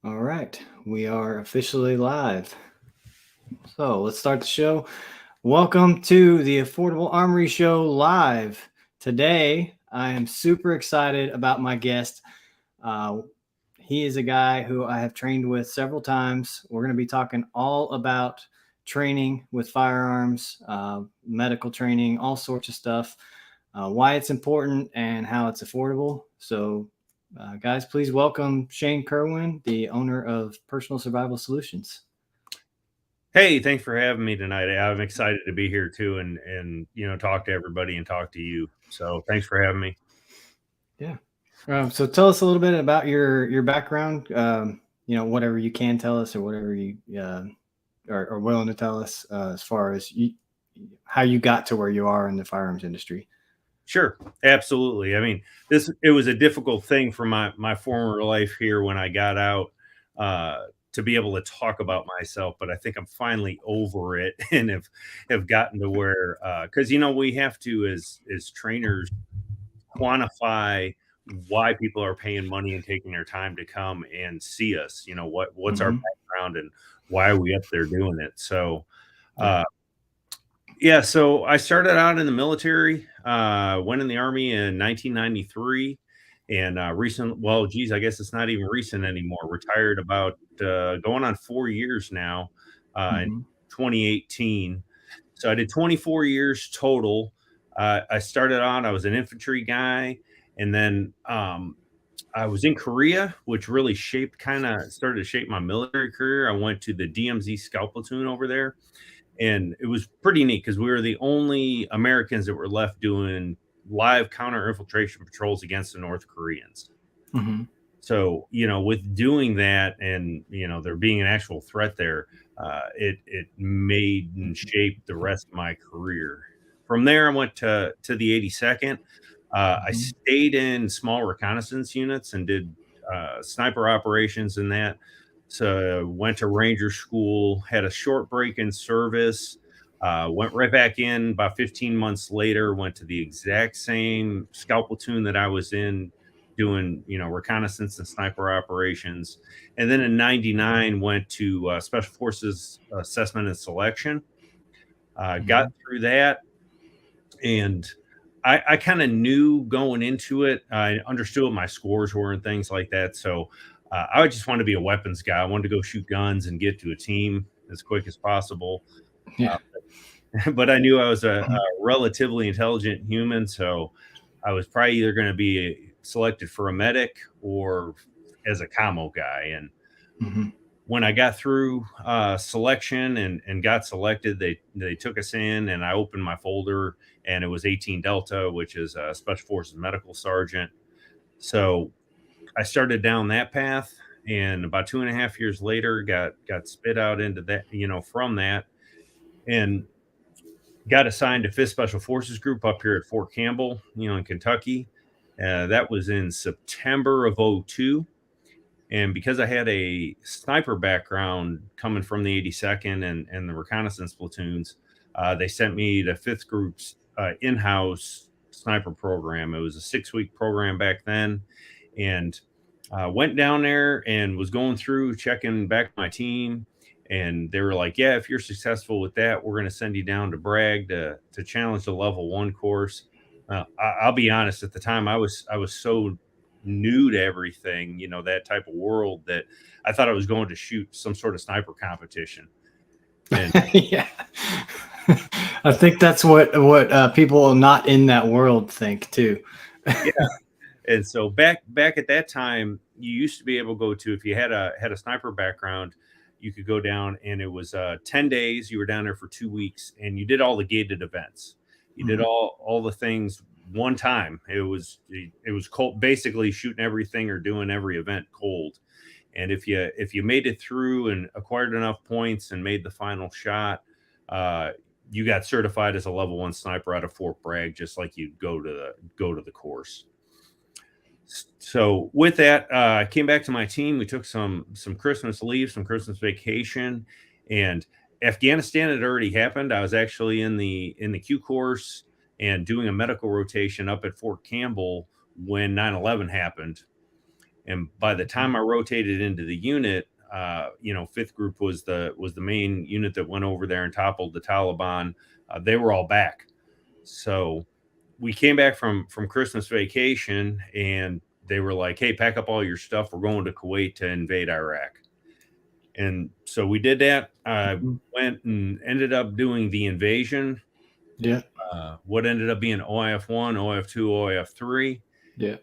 All right, we are officially live. So let's start the show. Welcome to the Affordable Armory Show live. Today, I am super excited about my guest. Uh, he is a guy who I have trained with several times. We're going to be talking all about training with firearms, medical training, all sorts of stuff, why it's important, and how it's affordable. So, guys, please welcome Shane Kerwin, the owner of Personal Survival Solutions. Hey, thanks for having me tonight. I'm excited to be here too, and talk to everybody and talk to you. So thanks for having me. Yeah. So tell us a little bit about your background. Whatever you can tell us, or whatever you are willing to tell us, as far as how you got to where you are in the firearms industry. Sure, absolutely. I mean, it was a difficult thing for my former life here when I got out to be able to talk about myself, but I think I'm finally over it and have gotten to where because we have to as trainers quantify why people are paying money and taking their time to come and see us. What's our Mm-hmm. background and why are we up there doing it? So Yeah. uh yeah, so I started out in the military, went in the Army in 1993, and well, geez, I guess it's not even recent anymore. Retired about going on 4 years now in Mm-hmm. 2018. So I did 24 years total. I started out, I was an infantry guy, and then I was in Korea, which really started to shape my military career. I went to the DMZ Scout Platoon over there, and it was pretty neat because we were the only Americans that were left doing live counter infiltration patrols against the North Koreans. Mm-hmm. So, with doing that and, there being an actual threat there, it made and shaped the rest of my career. From there, I went to the 82nd. I Mm-hmm. stayed in small reconnaissance units and did sniper operations in that. So went to Ranger School, had a short break in service, went right back in about 15 months later, went to the exact same scout platoon that I was in doing, reconnaissance and sniper operations. And then in 99 went to Special Forces Assessment and Selection. Got Mm-hmm. through that, and I kind of knew going into it. I understood what my scores were and things like that. So I just wanted to be a weapons guy. I wanted to go shoot guns and get to a team as quick as possible. Yeah. But I knew I was a relatively intelligent human, so I was probably either going to be selected for a medic or as a commo guy. And Mm-hmm. when I got through selection and got selected, they took us in, and I opened my folder, and it was 18 Delta, which is a Special Forces medical sergeant. So I started down that path, and about 2.5 years later, got spit out into that, from that, and got assigned to Fifth Special Forces Group up here at Fort Campbell, in Kentucky. That was in September of '02. And because I had a sniper background coming from the 82nd and the reconnaissance platoons, they sent me to Fifth Group's in-house sniper program. It was a 6-week program back then, and went down there and was going through checking back my team. And they were like, "Yeah, if you're successful with that, we're going to send you down to Bragg to challenge the level 1 course." I'll be honest. At the time, I was so new to everything, that type of world, that I thought I was going to shoot some sort of sniper competition. And Yeah. I think that's what people not in that world think too. yeah, and so back at that time, you used to be able to go to, if you had a sniper background, you could go down, and it was 10 days. You were down there for 2 weeks, and you did all the gated events. You did Mm-hmm. all the things one time. It was cold, basically shooting everything or doing every event cold. And if you made it through and acquired enough points and made the final shot, uh, you got certified as a level 1 sniper out of Fort Bragg, just like you'd go to the course. So with that, I came back to my team. We took some Christmas leave, some Christmas vacation, and Afghanistan had already happened. I was actually in the Q course and doing a medical rotation up at Fort Campbell when 9/11 happened. And by the time I rotated into the unit, fifth group was the main unit that went over there and toppled the Taliban. They were all back. So we came back from Christmas vacation, and they were like, "Hey, pack up all your stuff. We're going to Kuwait to invade Iraq." And so we did that. I went and ended up doing the invasion. Yeah. What ended up being OIF 1, OIF 2, OIF 3. Yeah.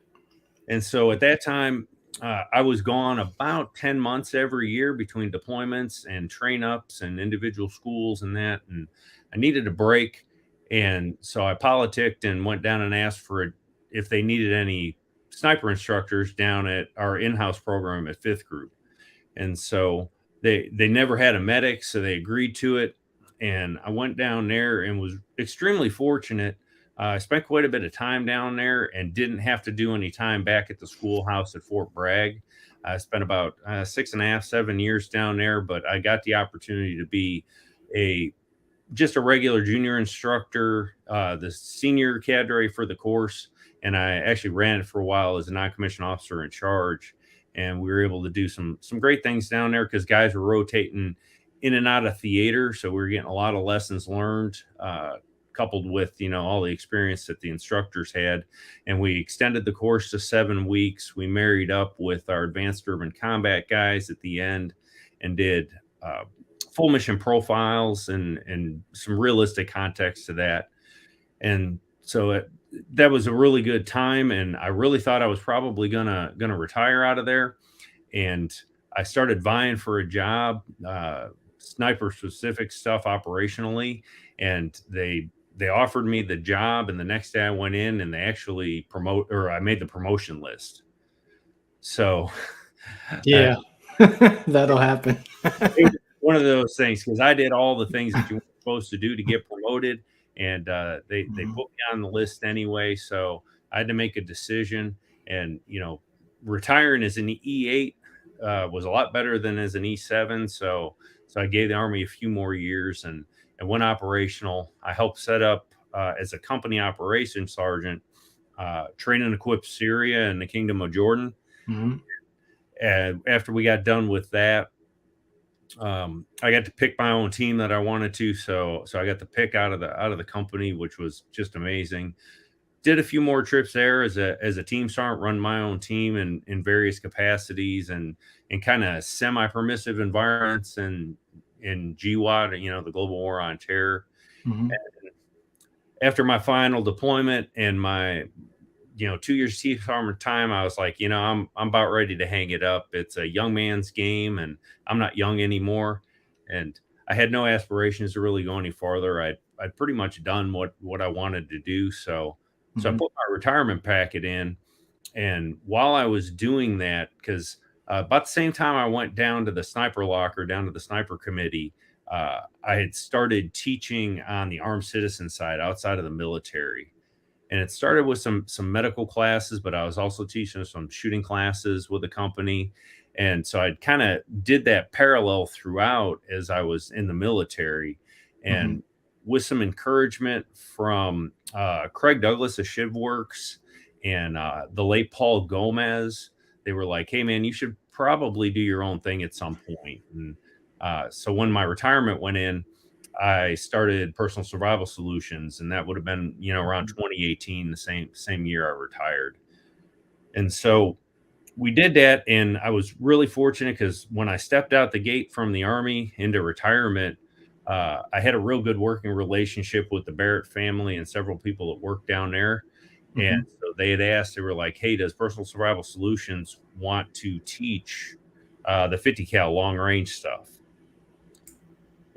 And so at that time, I was gone about 10 months every year between deployments and train ups and individual schools and that. And I needed a break. And so I politicked and went down and asked for if they needed any sniper instructors down at our in-house program at fifth group. And so they never had a medic, so they agreed to it. And I went down there and was extremely fortunate. I spent quite a bit of time down there and didn't have to do any time back at the schoolhouse at Fort Bragg. I spent about 6.5, 7 years down there, but I got the opportunity to be just a regular junior instructor, the senior cadre for the course. And I actually ran it for a while as a non-commissioned officer in charge. And we were able to do some great things down there because guys were rotating in and out of theater. So we were getting a lot of lessons learned, coupled with, all the experience that the instructors had. And we extended the course to 7 weeks. We married up with our advanced urban combat guys at the end and did full mission profiles and some realistic context to that. And so that was a really good time. And I really thought I was probably gonna retire out of there. And I started vying for a job, sniper specific stuff operationally. And they offered me the job. And the next day I went in and they actually I made the promotion list. So yeah, that'll happen. It was one of those things because I did all the things that you were supposed to do to get promoted. And they put me on the list anyway. So I had to make a decision. And, retiring as an E8 was a lot better than as an E7. So I gave the Army a few more years and went operational. I helped set up as a company operations sergeant, train and equip Syria and the Kingdom of Jordan. Mm-hmm. And after we got done with that, I got to pick my own team that I wanted to. So I got to pick out of the company, which was just amazing. Did a few more trips there as a team sergeant, run my own team in various capacities and kind of semi-permissive environments and in GWAT, the Global War on Terror. Mm-hmm. After my final deployment and my 2 years chief sergeant time, I was like, I'm about ready to hang it up. It's a young man's game and I'm not young anymore. And I had no aspirations to really go any farther. I'd pretty much done what I wanted to do. So I put my retirement packet in. And while I was doing that, because about the same time I went down to the sniper locker, down to the sniper committee, I had started teaching on the armed citizen side outside of the military. And it started with some medical classes, but I was also teaching some shooting classes with the company. And so I kind of did that parallel throughout as I was in the military. And with some encouragement from Craig Douglas of ShivWorks and the late Paul Gomez, they were like, "Hey, man, you should probably do your own thing at some point." And so when my retirement went in, I started Personal Survival Solutions, and that would have been, around 2018, the same year I retired. And so we did that, and I was really fortunate because when I stepped out the gate from the Army into retirement, I had a real good working relationship with the Barrett family and several people that worked down there. And so they had asked, they were like, "Hey, does Personal Survival Solutions want to teach the 50 cal long range stuff?"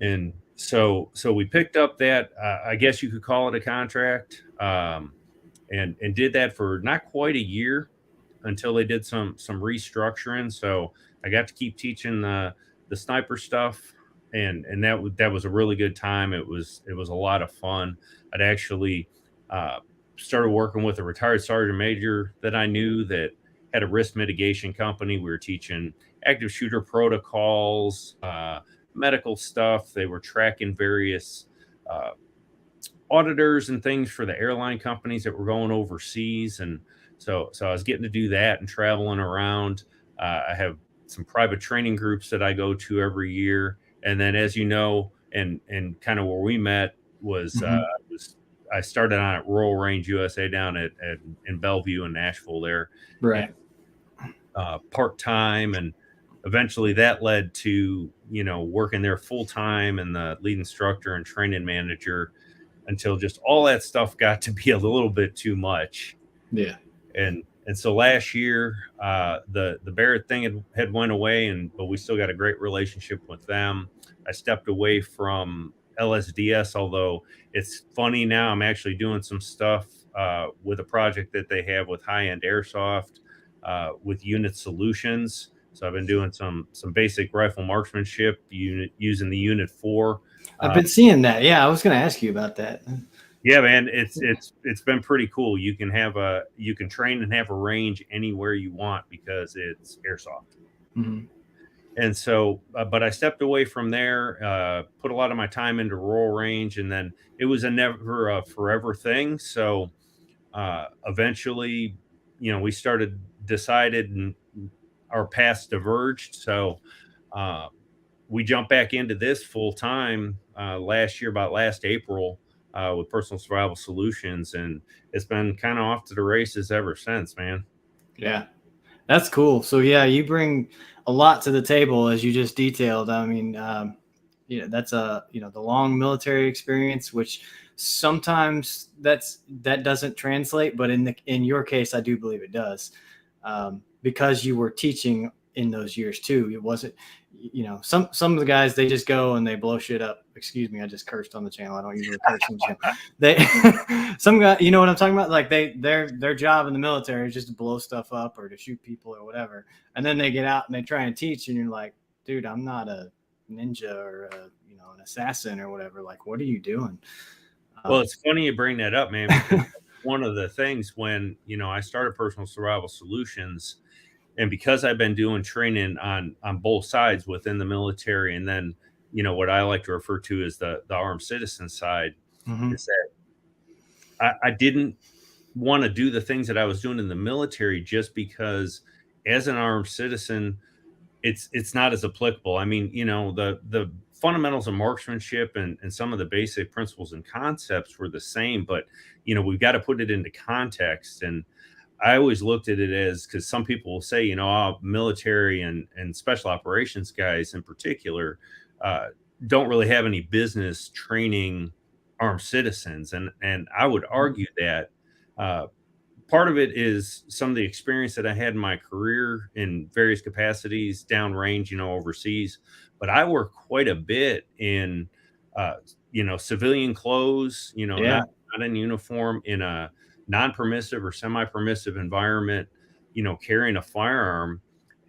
And so we picked up that, I guess you could call it a contract, and did that for not quite a year until they did some restructuring. So I got to keep teaching the sniper stuff, and that was a really good time. It was a lot of fun. I'd actually started working with a retired sergeant major that I knew that had a risk mitigation company. We were teaching active shooter protocols, medical stuff. They were tracking various auditors and things for the airline companies that were going overseas. And So I was getting to do that and traveling around. I have some private training groups that I go to every year. And then, as you know, and kind of where we met was I started on at Rural Range USA down at in Bellevue and Nashville there, and Right. part time, and eventually that led to working there full time and the lead instructor and training manager until just all that stuff got to be a little bit too much. Yeah. And so last year, the Barrett thing had went away, but we still got a great relationship with them. I stepped away from LSDS, although it's funny now. I'm actually doing some stuff with a project that they have with high end airsoft with Unit Solutions. So I've been doing some basic rifle marksmanship using the Unit 4. I've been seeing that. Yeah, I was going to ask you about that. Yeah, man, it's been pretty cool. You can train and have a range anywhere you want because it's airsoft. Mm-hmm. And so, but I stepped away from there, put a lot of my time into Rural Range, and then it was a never a forever thing. So eventually, we decided, and our paths diverged. So we jumped back into this full time last year, about last April, with Personal Survival Solutions, and it's been kind of off to the races ever since, man. Yeah, that's cool. So yeah, you bring a lot to the table, as you just detailed. I mean, that's the long military experience, which sometimes that doesn't translate, but in your case, I do believe it does, because you were teaching in those years too. It wasn't, some of the guys, they just go and they blow shit up. Excuse me, I just cursed on the channel. I don't usually curse on the channel. Some guy, you know what I'm talking about? Like their job in the military is just to blow stuff up or to shoot people or whatever. And then they get out and they try and teach, and you're like, dude, I'm not a ninja or an assassin or whatever. Like, what are you doing? Well, it's funny you bring that up, man, because one of the things when I started Personal Survival Solutions, and because I've been doing training on both sides within the military, and then what I like to refer to as the armed citizen side, is that I didn't want to do the things that I was doing in the military just because as an armed citizen, it's not as applicable. I mean, the fundamentals of marksmanship and some of the basic principles and concepts were the same, but we've got to put it into context. And I always looked at it as, because some people will say, military and special operations guys in particular don't really have any business training armed citizens. And I would argue that part of it is some of the experience that I had in my career in various capacities, downrange, overseas. But I work quite a bit in, civilian clothes, not in uniform, in a non-permissive or semi-permissive environment, carrying a firearm.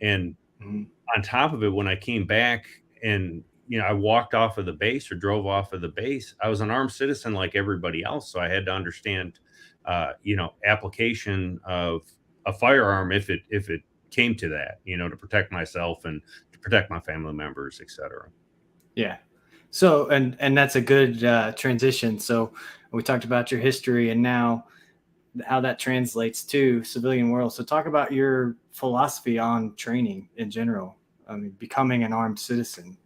And on top of it, when I came back and, I walked off of the base or drove off of the base, I was an armed citizen like everybody else. So I had to understand, application of a firearm if it came to that, to protect myself and to protect my family members, etc. Yeah. So, and that's a good transition. So we talked about your history and now how that translates to civilian world. So talk about your philosophy on training in general. I mean, becoming an armed citizen.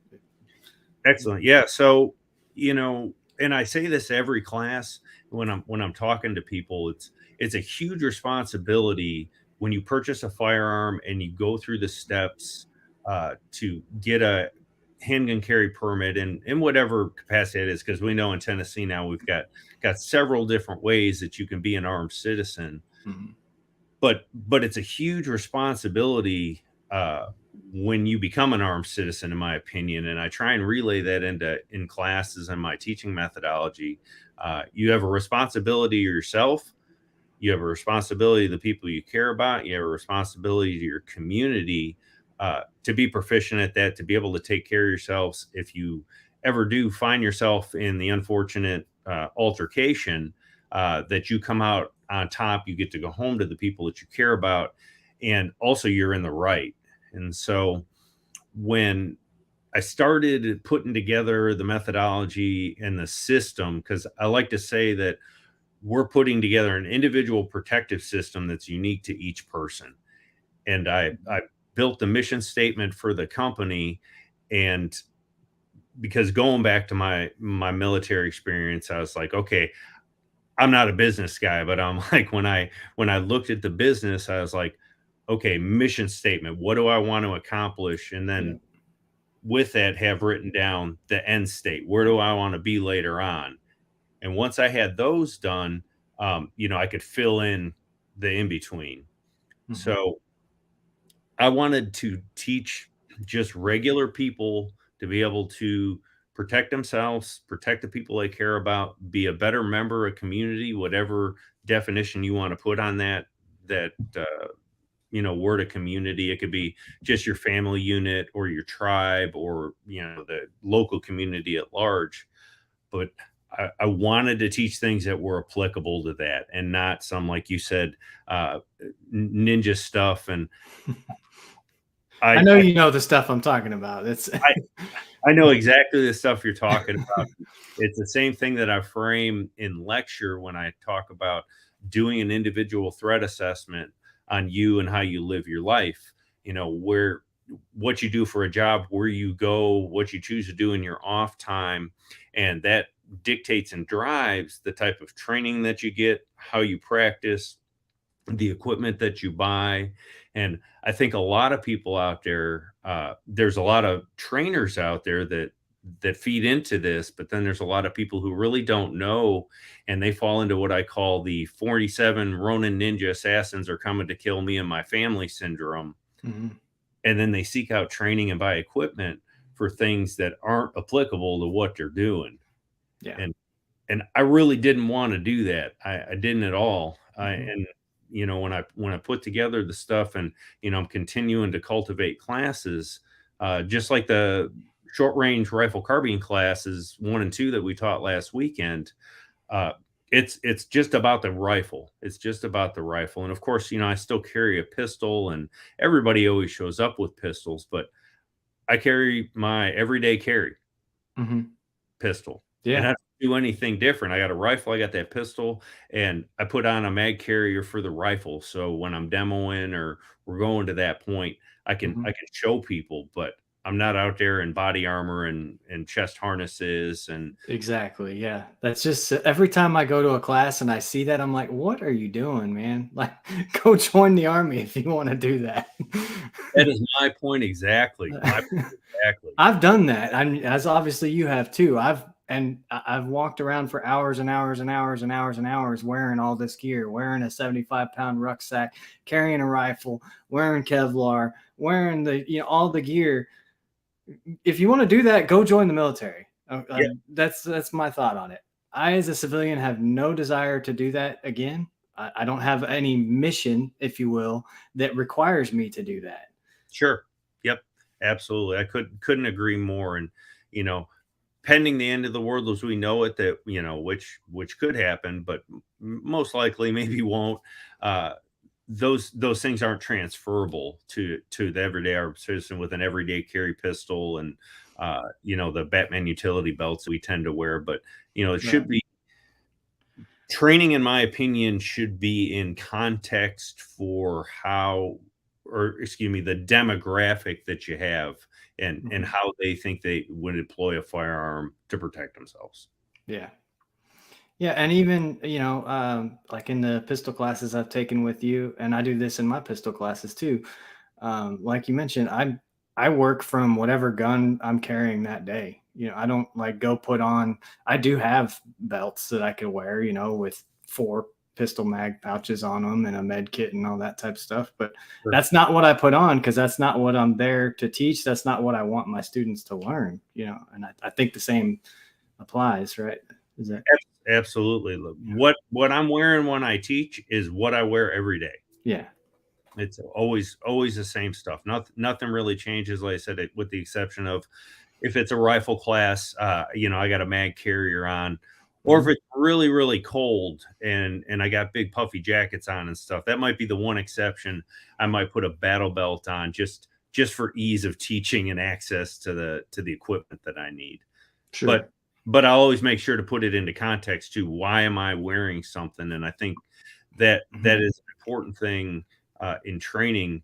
Excellent. Yeah. So, and I say this every class when I'm talking to people, it's a huge responsibility when you purchase a firearm and you go through the steps to get a handgun carry permit in whatever capacity it is, because we know in Tennessee now we've got several different ways that you can be an armed citizen. Mm-hmm. But it's a huge responsibility when you become an armed citizen, in my opinion, and I try and relay that in classes and my teaching methodology. You have a responsibility to yourself. You have a responsibility to the people you care about. You have a responsibility to your community to be proficient at that, to be able to take care of yourselves. If you ever do find yourself in the unfortunate altercation, that you come out on top, you get to go home to the people that you care about, and also you're in the right. And so when I started putting together the methodology and the system, because I like to say that we're putting together an individual protective system that's unique to each person. And I built the mission statement for the company. And because going back to my military experience, I was like, okay, I'm not a business guy, but I'm like, when I looked at the business, I was like, okay, mission statement, what do I want to accomplish? And Yeah. then with that, have written down the end state. Where do I want to be later on? And once I had those done, I could fill in the in between. Hmm. So I wanted to teach just regular people to be able to protect themselves, protect the people they care about, be a better member of community, whatever definition you want to put on that word of community. It could be just your family unit or your tribe or, the local community at large. But I wanted to teach things that were applicable to that and not some, like you said, ninja stuff. And I I, know I you know the stuff I'm talking about. It's I I know exactly the stuff you're talking about. It's the same thing that I frame in lecture when I talk about doing an individual threat assessment on you and how you live your life. Where what you do for a job, where you go, what you choose to do in your off time, and that dictates and drives the type of training that you get, how you practice, the equipment that you buy. And I think a lot of people out there, there's a lot of trainers out there that feed into this, but then there's a lot of people who really don't know, and they fall into what I call the 47 Ronin ninja assassins are coming to kill me and my family syndrome. Mhm. And then they seek out training and buy equipment for things that aren't applicable to what they're doing. Yeah. And I really didn't want to do that. I didn't at all. Mhm. And when I put together the stuff, and I'm continuing to cultivate classes, just like the short range rifle carbine classes 1 and 2 that we taught last weekend. Uh, it's just about the rifle. It's just about the rifle. And of course, I still carry a pistol, and everybody always shows up with pistols, but I carry my everyday carry Mhm. pistol, and I Yeah. don't do anything different. I got a rifle, I got that pistol, and I put on a mag carrier for the rifle. So when I'm demoing or we're going to that point, I can Mhm. I can show people, but I'm not out there in body armor and chest harnesses and Exactly. Yeah. That's just every time I go to a class and I see that, I'm like, what are you doing, man? Like, go join the army if you want to do that. that is my point exactly. My point exactly. I've done that. As obviously you have too. I've walked around for hours and hours and hours and hours and hours wearing all this gear, wearing a 75-pound rucksack, carrying a rifle, wearing Kevlar, wearing all the gear. If you want to do that, go join the military. Yeah, That's my thought on it. I, as a civilian, have no desire to do that again. I don't have any mission, if you will, that requires me to do that. sure. Yep. Absolutely. I couldn't agree more. And you know, pending the end of the world as we know it, that which could happen, but most likely maybe won't. uh those things aren't transferable to the everyday Arab citizen with an everyday carry pistol and the Batman utility belts we tend to wear. But it Right. should be training, in my opinion, should be in context for how, or excuse me, the demographic that you have, and Mhm. how they think they would employ a firearm to protect themselves. Yeah. Yeah, and even, like in the pistol classes I've taken with you, and I do this in my pistol classes too. Like you mentioned, I work from whatever gun I'm carrying that day. I don't like go put on. I do have belts that I could wear, with 4 pistol mag pouches on them and a med kit and all that type of stuff. But Sure. that's not what I put on because that's not what I'm there to teach. That's not what I want my students to learn. And I think the same applies, right? Is that Absolutely. Look, yeah. what I'm wearing when I teach is what I wear every day. Yeah. It's always the same stuff. Nothing really changes. Like I said, with the exception of if it's a rifle class, I got a mag carrier on, or if Mhm. it's really really cold and I got big puffy jackets on and stuff. That might be the one exception. I might put a battle belt on just for ease of teaching and access to the equipment that I need. But Sure. but I always make sure to put it into context too. Why am I wearing something? And I think that Mhm. is an important thing in training.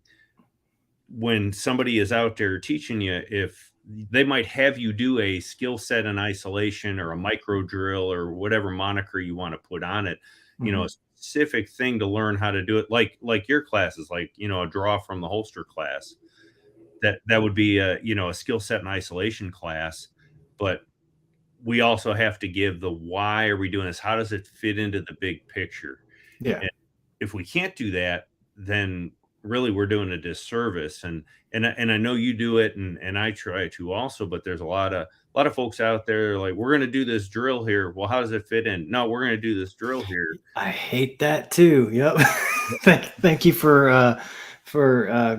When somebody is out there teaching you, if they might have you do a skill set in isolation or a micro drill or whatever moniker you want to put on it, Mhm. a specific thing to learn how to do it, like your classes, like a draw from the holster class. That would be a skill set in isolation class, but we also have to give the why are we doing this? How does it fit into the big picture? Yeah. And if we can't do that, then really we're doing a disservice. And I know you do it, and I try to also, but there's a lot of folks out there like, we're going to do this drill here. Well, how does it fit in? No, we're going to do this drill here. I hate that too. Yep. Thank you for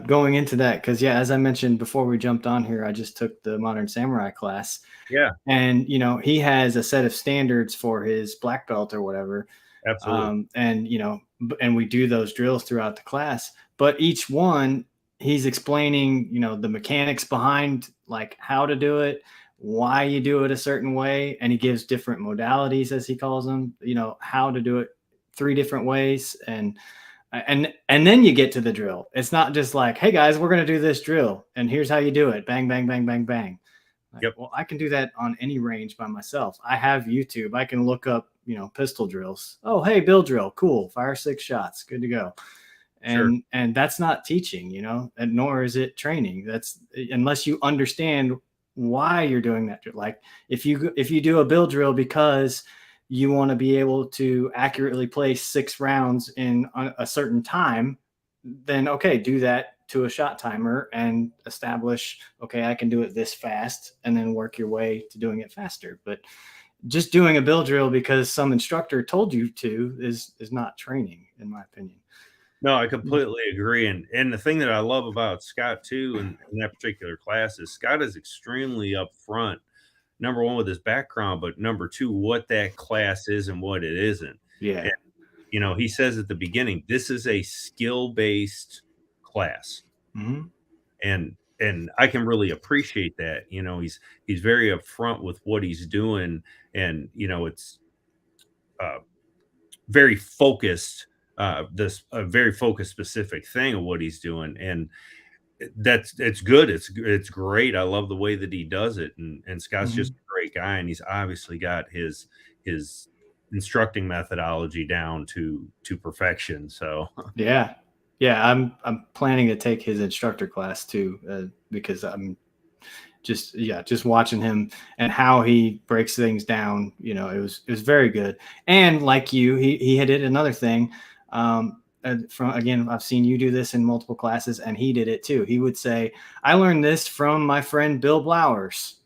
going into that, because yeah, as I mentioned before we jumped on here, I just took the Modern Samurai class, Yeah, and he has a set of standards for his black belt or whatever, absolutely. and and we do those drills throughout the class. But each one, he's explaining the mechanics behind, like, how to do it, why you do it a certain way, and he gives different modalities, as he calls them, how to do it 3 different ways. And then you get to the drill. It's not just like, hey guys, we're going to do this drill and here's how you do it, bang bang bang bang bang. Like, Yep, well, I can do that on any range by myself. I have YouTube. I can look up, pistol drills. Oh, hey, bill drill, cool, fire 6 shots, good to go. sure. And that's not teaching, and nor is it training. That's unless you understand why you're doing that. Like, if you do a bill drill because you want to be able to accurately place 6 rounds in a certain time, then okay, do that to a shot timer and establish, okay, I can do it this fast, and then work your way to doing it faster. But just doing a bill drill because some instructor told you to is not training, in my opinion. No, I completely agree. And the thing that I love about Scott too, in that particular class, is Scott is extremely upfront. Number one, with his background, but number two, what that class is and what it isn't. And Yeah. he says at the beginning, this is a skill based class, Hmm. and I can really appreciate that. He's very upfront with what he's doing, and it's uh, very focused. This a very focused, specific thing of what he's doing, and it's good. It's great. I love the way that he does it, and Scott's just Hmm. a great guy, and he's obviously got his instructing methodology down to perfection. So Yeah. Yeah. I'm planning to take his instructor class too, because I'm just watching him and how he breaks things down. It was very good. And like you, he had did another thing. From again, I've seen you do this in multiple classes, and he did it too. He would say, "I learned this from my friend Bill Blowers."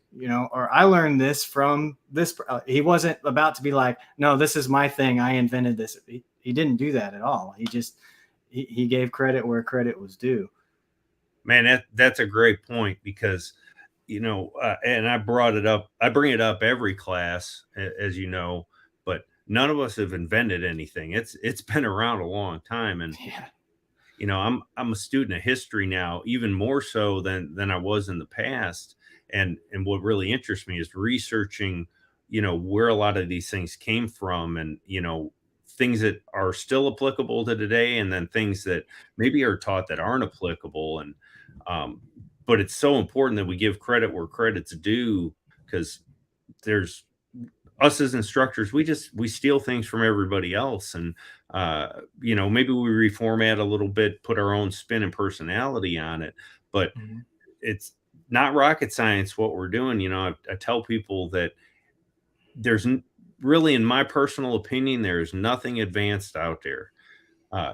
Or I learned this from this. He wasn't about to be like, no, this is my thing. I invented this. He didn't do that at all. He gave credit where credit was due. man, that's a great point because and I brought it up. I bring it up every class, as you know, but none of us have invented anything. It's been around a long time, and Yeah. I'm a student of history now, even more so than I was in the past. And what really interests me is researching, where a lot of these things came from, and things that are still applicable to today, and then things that maybe are taught that aren't applicable. And um, but it's so important that we give credit where credit's due, because there's us as instructors, we steal things from everybody else, and maybe we reformat a little bit, put our own spin and personality on it, but Mhm. it's not rocket science what we're doing. I tell people that there's really, in my personal opinion, there's nothing advanced out there.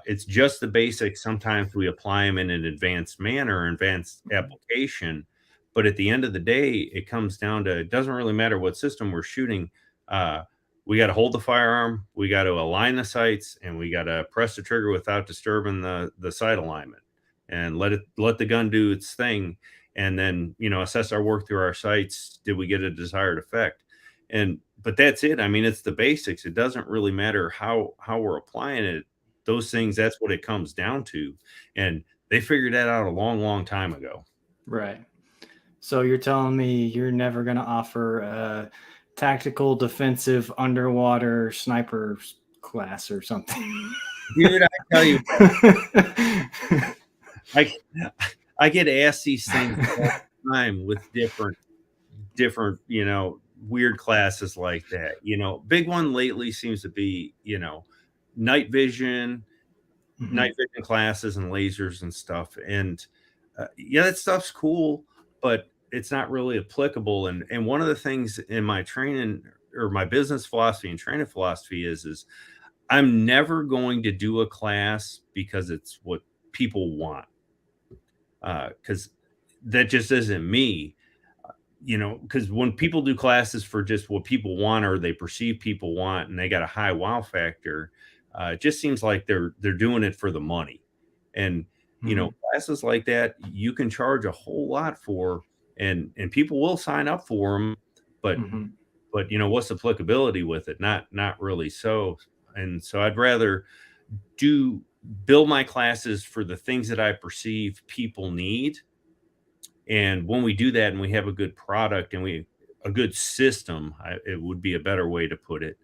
It's just the basics. Sometimes we apply them in an advanced manner, advanced Mhm. application. But at the end of the day, it comes down to, it doesn't really matter what system we're shooting. Uh, we got to hold the firearm, we got to align the sights, and we got to press the trigger without disturbing the sight alignment, and let the gun do its thing, and then assess our work through our sights. Did we get a desired effect? And but that's it. I mean, it's the basics. It doesn't really matter how we're applying it. Those things, that's what it comes down to, and they figured that out a long, long time ago. Right. So you're telling me you're never going to offer tactical defensive underwater sniper class or something. Dude, I tell you, I I get asked these things all the time with different, weird classes like that. Big one lately seems to be, night vision, night vision classes and lasers and stuff. And yeah, that stuff's cool, but it's not really applicable. And one of the things in my training or my business philosophy and training philosophy is I'm never going to do a class because it's what people want. Because that just isn't me. Because when people do classes for just what people want or they perceive people want, and they got a high wow factor, it just seems like they're doing it for the money. And classes like that you can charge a whole lot for, and people will sign up for them, but what's the applicability with it? Not really. So, and so I'd rather build my classes for the things that I perceive people need. And when we do that and we have a good product and a good system, it would be a better way to put it,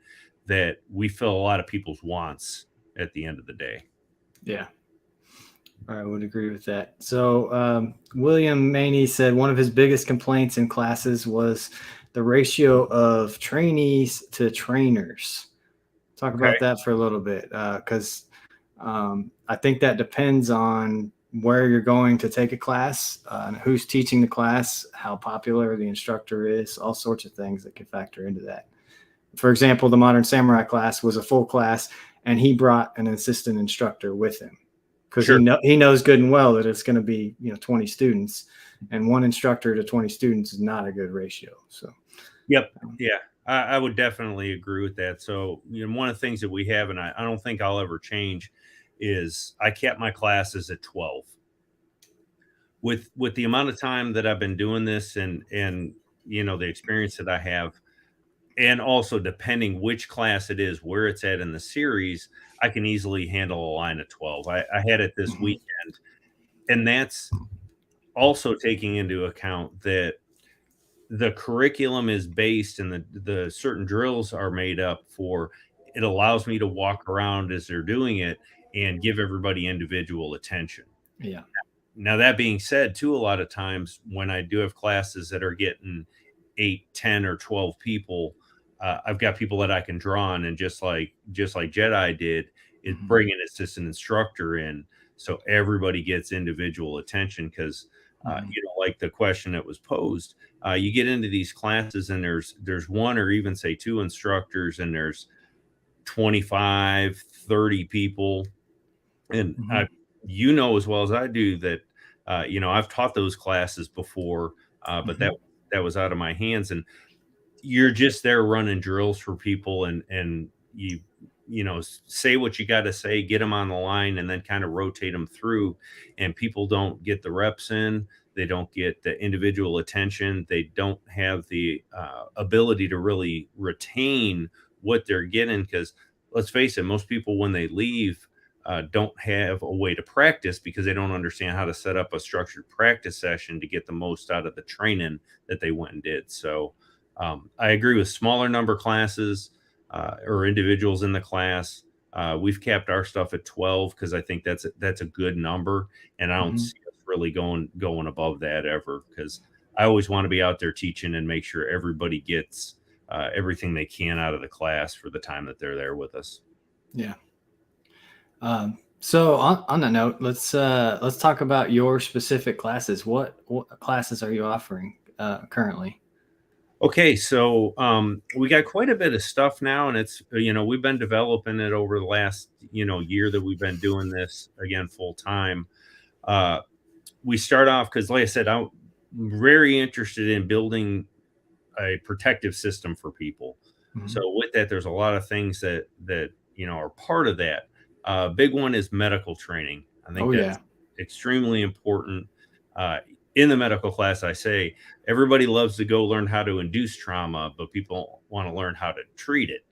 that we fill a lot of people's wants at the end of the day. Yeah, I would agree with that. So William Maney said one of his biggest complaints in classes was the ratio of trainees to trainers. Talk about that for a little bit, because I think that depends on where you're going to take a class, who's teaching the class, how popular the instructor is, all sorts of things that can factor into that. For example, the Modern Samurai class was a full class, and he brought an assistant instructor with him because he knows good and well that it's going to be 20 students, and one instructor to 20 students is not a good ratio. So, yep, yeah, I would definitely agree with that. So, one of the things that we have, and I don't think I'll ever change, is I kept my classes at 12. With the amount of time that I've been doing this and the experience that I have, and also depending which class it is, where it's at in the series, I can easily handle a line of 12. I had it this weekend, and that's also taking into account that the curriculum is based and the certain drills are made up for. It allows me to walk around as they're doing it and give everybody individual attention. Yeah. Now, that being said, too, a lot of times when I do have classes that are getting 8, 10, or 12 people, I've got people that I can draw on, and just like Jedi did, is bring an assistant instructor in so everybody gets individual attention. Because like the question that was posed, you get into these classes and there's one or even say two instructors, and there's 25, 30 people. And as well as I do that, I've taught those classes before, but that was out of my hands. And you're just there running drills for people, and you say what you got to say, get them on the line, and then kind of rotate them through. And people don't get the reps in. They don't get the individual attention. They don't have the ability to really retain what they're getting. Because let's face it, most people, when they leave, don't have a way to practice because they don't understand how to set up a structured practice session to get the most out of the training that they went and did. So I agree with smaller number classes or individuals in the class. We've capped our stuff at 12 because I think that's a good number, and I don't see us really going above that ever, because I always want to be out there teaching and make sure everybody gets everything they can out of the class for the time that they're there with us. Yeah. So on that note, let's talk about your specific classes. What classes are you offering currently? Okay, so we got quite a bit of stuff now, and it's we've been developing it over the last year that we've been doing this again full time. We start off because, like I said, I'm very interested in building a protective system for people. So with that, there's a lot of things that are part of that. Big one is medical training. I think that's extremely important. In the medical class, I say everybody loves to go learn how to induce trauma, but people want to learn how to treat it.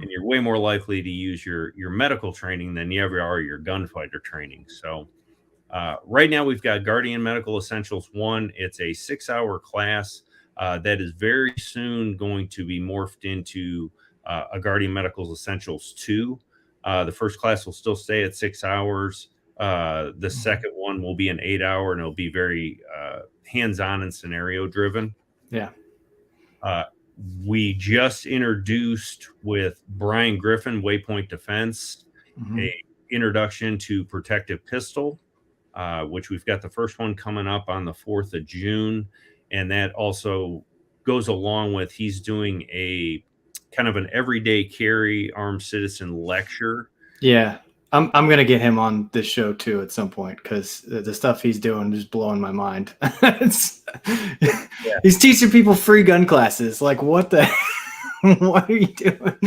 And you're way more likely to use your medical training than you ever are your gunfighter training. So right now we've got Guardian Medical Essentials 1. It's a 6-hour class. that is very soon going to be morphed into a Guardian Medicals Essentials 2. The first class will still stay at 6 hours. The second one will be an 8-hour, and it'll be very hands-on and scenario driven. Yeah. We just introduced with Brian Griffin, Waypoint Defense, a introduction to protective pistol, which we've got the first one coming up on the 4th of June. And that also goes along with, he's doing a kind of an everyday carry armed citizen lecture. Yeah. I'm going to get him on this show too at some point, because the stuff he's doing is blowing my mind. He's teaching people free gun classes. Like, what the what are you doing?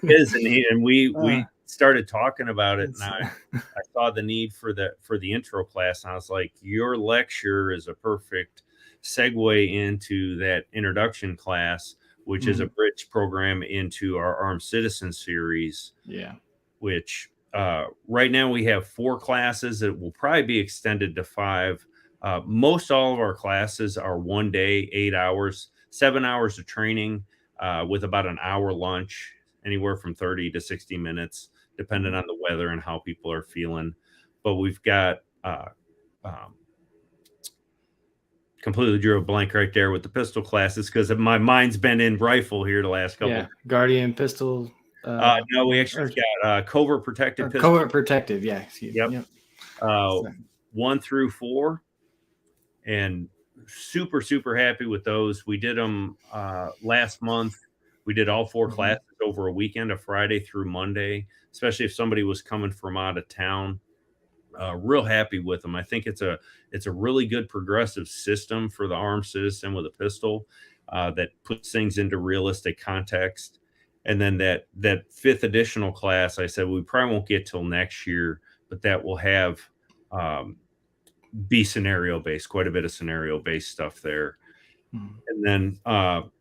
And we started talking about it, and I saw the need for the intro class, and I was like, your lecture is a perfect segue into that introduction class, which is a bridge program into our Armed Citizen series. Yeah. Which right now we have 4 classes. It will probably be extended to 5. Most all of our classes are 1 day, 8 hours, 7 hours of training with about an hour lunch, anywhere from 30 to 60 minutes, depending on the weather and how people are feeling. But we've got completely drew a blank right there with the pistol classes, because my mind's been in rifle here the last couple. Yeah, Guardian pistol. No, we actually got covert protective pistol. Covert protective, yeah. Yep. 1 through 4, and super happy with those. We did them last month. We did all 4 classes over a weekend, a Friday through Monday, especially if somebody was coming from out of town. Real happy with them. I think it's a really good progressive system for the armed citizen with a pistol that puts things into realistic context. And then that 5th additional class, I said we probably won't get till next year, but that will have be scenario based, quite a bit of scenario based stuff there. And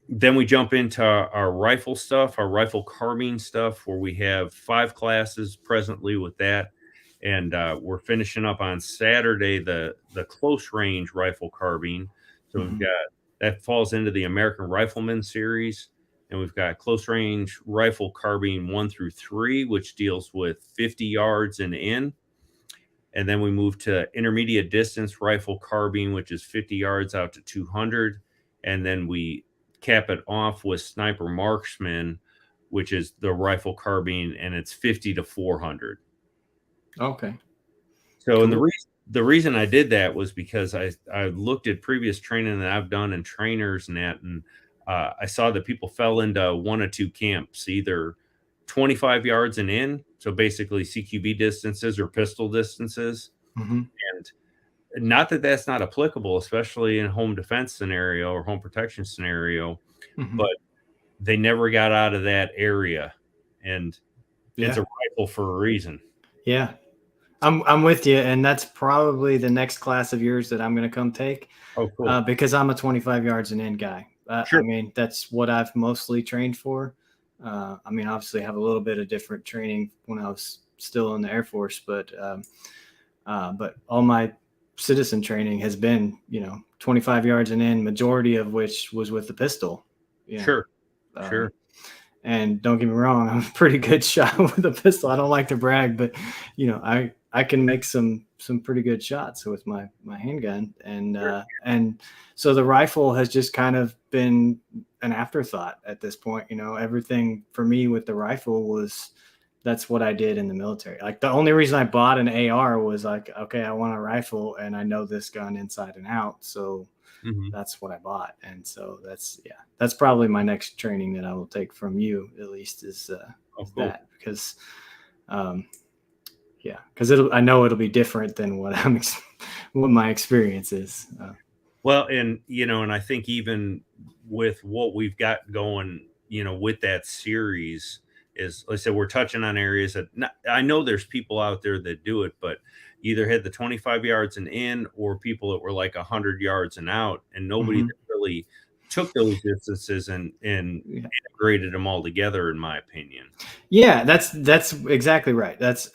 then we jump into our rifle stuff, our rifle carbine stuff, where we have 5 classes presently with that. And we're finishing up on Saturday the close range rifle carbine. So we've got, that falls into the American Rifleman series. And we've got close range rifle carbine 1 through 3, which deals with 50 yards and in. And then we move to intermediate distance rifle carbine, which is 50 yards out to 200. And then we cap it off with sniper marksman, which is the rifle carbine, and it's 50 to 400. Okay. So, cool. And the reason I did that was because I looked at previous training that I've done in trainers and that, and I saw that people fell into 1 or 2 camps, either 25 yards and in, so basically CQB distances or pistol distances. And not that that's not applicable, especially in a home defense scenario or home protection scenario, but they never got out of that area. And it's a rifle for a reason. Yeah. I'm with you, and that's probably the next class of yours that I'm going to come take. Oh, cool. Because I'm a 25 yards and in guy. Sure. I mean, that's what I've mostly trained for. I mean, obviously I have a little bit of different training when I was still in the Air Force, but all my citizen training has been, 25 yards and in, majority of which was with the pistol. Sure. And don't get me wrong, I'm a pretty good shot with a pistol. I don't like to brag, but I can make some pretty good shots with my handgun, and so the rifle has just kind of been an afterthought at this point. Everything for me with the rifle was, that's what I did in the military. Like, the only reason I bought an AR was like, okay, I want a rifle and I know this gun inside and out, so that's what I bought. And so that's probably my next training that I will take from you, at least, is that, because because I know it'll be different than what what my experience is. Well, and and I think even with what we've got going, with that series, is, like I said, we're touching on areas that I know there's people out there that do it, but either had the 25 yards and in, or people that were like 100 yards and out, and nobody that really took those distances and integrated them all together, in my opinion. Yeah, that's exactly right. That's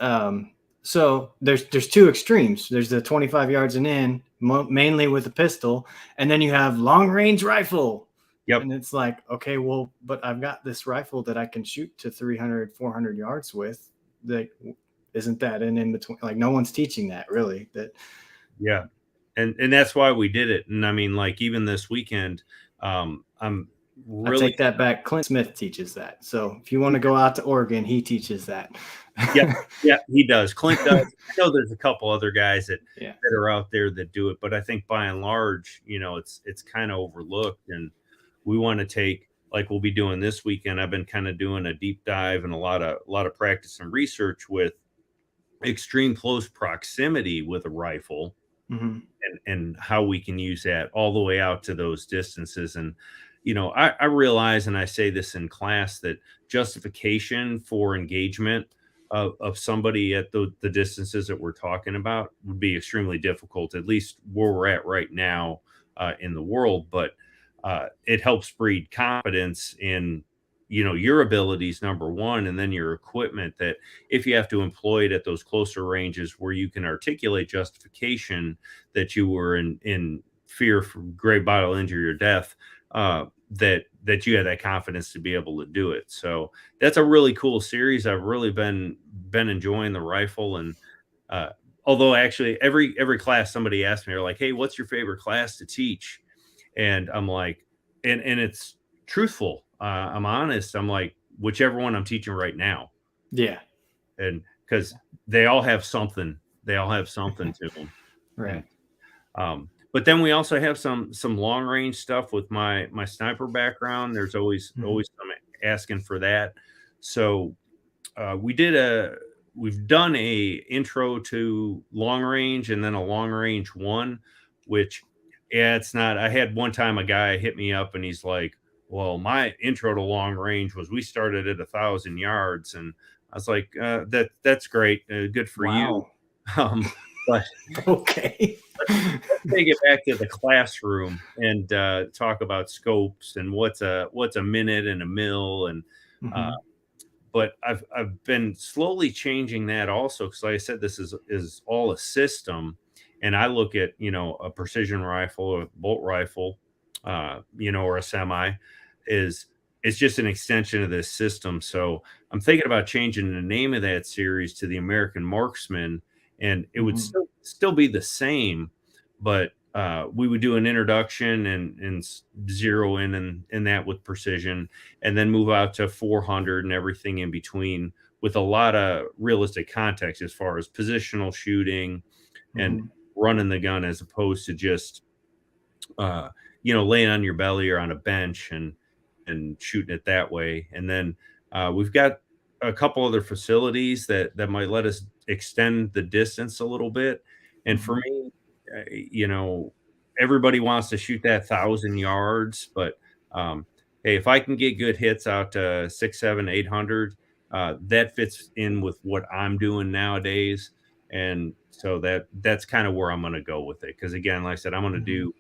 so there's 2 extremes. There's the 25 yards and in, mainly with a pistol, and then you have long range rifle, Yep. And it's like, okay, well, but I've got this rifle that I can shoot to 300, 400 yards with. That isn't that an in between? Like, no one's teaching that really. That Yeah. And that's why we did it. And I mean, like, even this weekend, I'm I really, take that back. Clint Smith teaches that. So if you want to go out to Oregon, he teaches that. yeah, yeah, he does. Clint does. I know there's a couple other guys Yeah. that are out there that do it, but I think by and large, it's kind of overlooked. And we want to take, like we'll be doing this weekend. I've been kind of doing a deep dive and a lot of practice and research with extreme close proximity with a rifle, Mm-hmm. and how we can use that all the way out to those distances. And I realize, and I say this in class, that justification for engagement of somebody at the distances that we're talking about would be extremely difficult, at least where we're at right now in the world. But it helps breed confidence in your abilities, number one, and then your equipment, that if you have to employ it at those closer ranges where you can articulate justification that you were in fear for grave bodily injury or death, that you had that confidence to be able to do it. So that's a really cool series. I've really been enjoying the rifle. And uh, although actually every class somebody asked me, they're like, hey, what's your favorite class to teach? And I'm like, and it's truthful. I'm honest. I'm like, whichever one I'm teaching right now. Yeah. And because they all have something to them. Right. And but then we also have some long range stuff with my sniper background. There's always Mm-hmm. some asking for that. So we've done a intro to long range and then a long range one, which, yeah, it's not. I had one time a guy hit me up and he's like, well, my intro to long range was we started at 1,000 yards. And I was like, that's great. Good for you. Wow. But Okay. let's take it back to the classroom and talk about scopes and what's a minute and a mil. And Mm-hmm. but I've been slowly changing that also, because like I said, this is all a system. And I look at a precision rifle or bolt rifle, or a semi, is it's just an extension of this system. So I'm thinking about changing the name of that series to the American Marksman, and it would Mm-hmm. still be the same, but we would do an introduction and zero in that with precision, and then move out to 400 and everything in between, with a lot of realistic context as far as positional shooting and Mm-hmm. running the gun, as opposed to just laying on your belly or on a bench and shooting it that way. And then we've got a couple other facilities that might let us extend the distance a little bit. And for Mm-hmm. me, everybody wants to shoot that 1,000 yards, but hey, if I can get good hits out to 6, 7, 800, that fits in with what I'm doing nowadays. And so that's kind of where I'm going to go with it. Because again, like I said, I'm going to Mm-hmm. do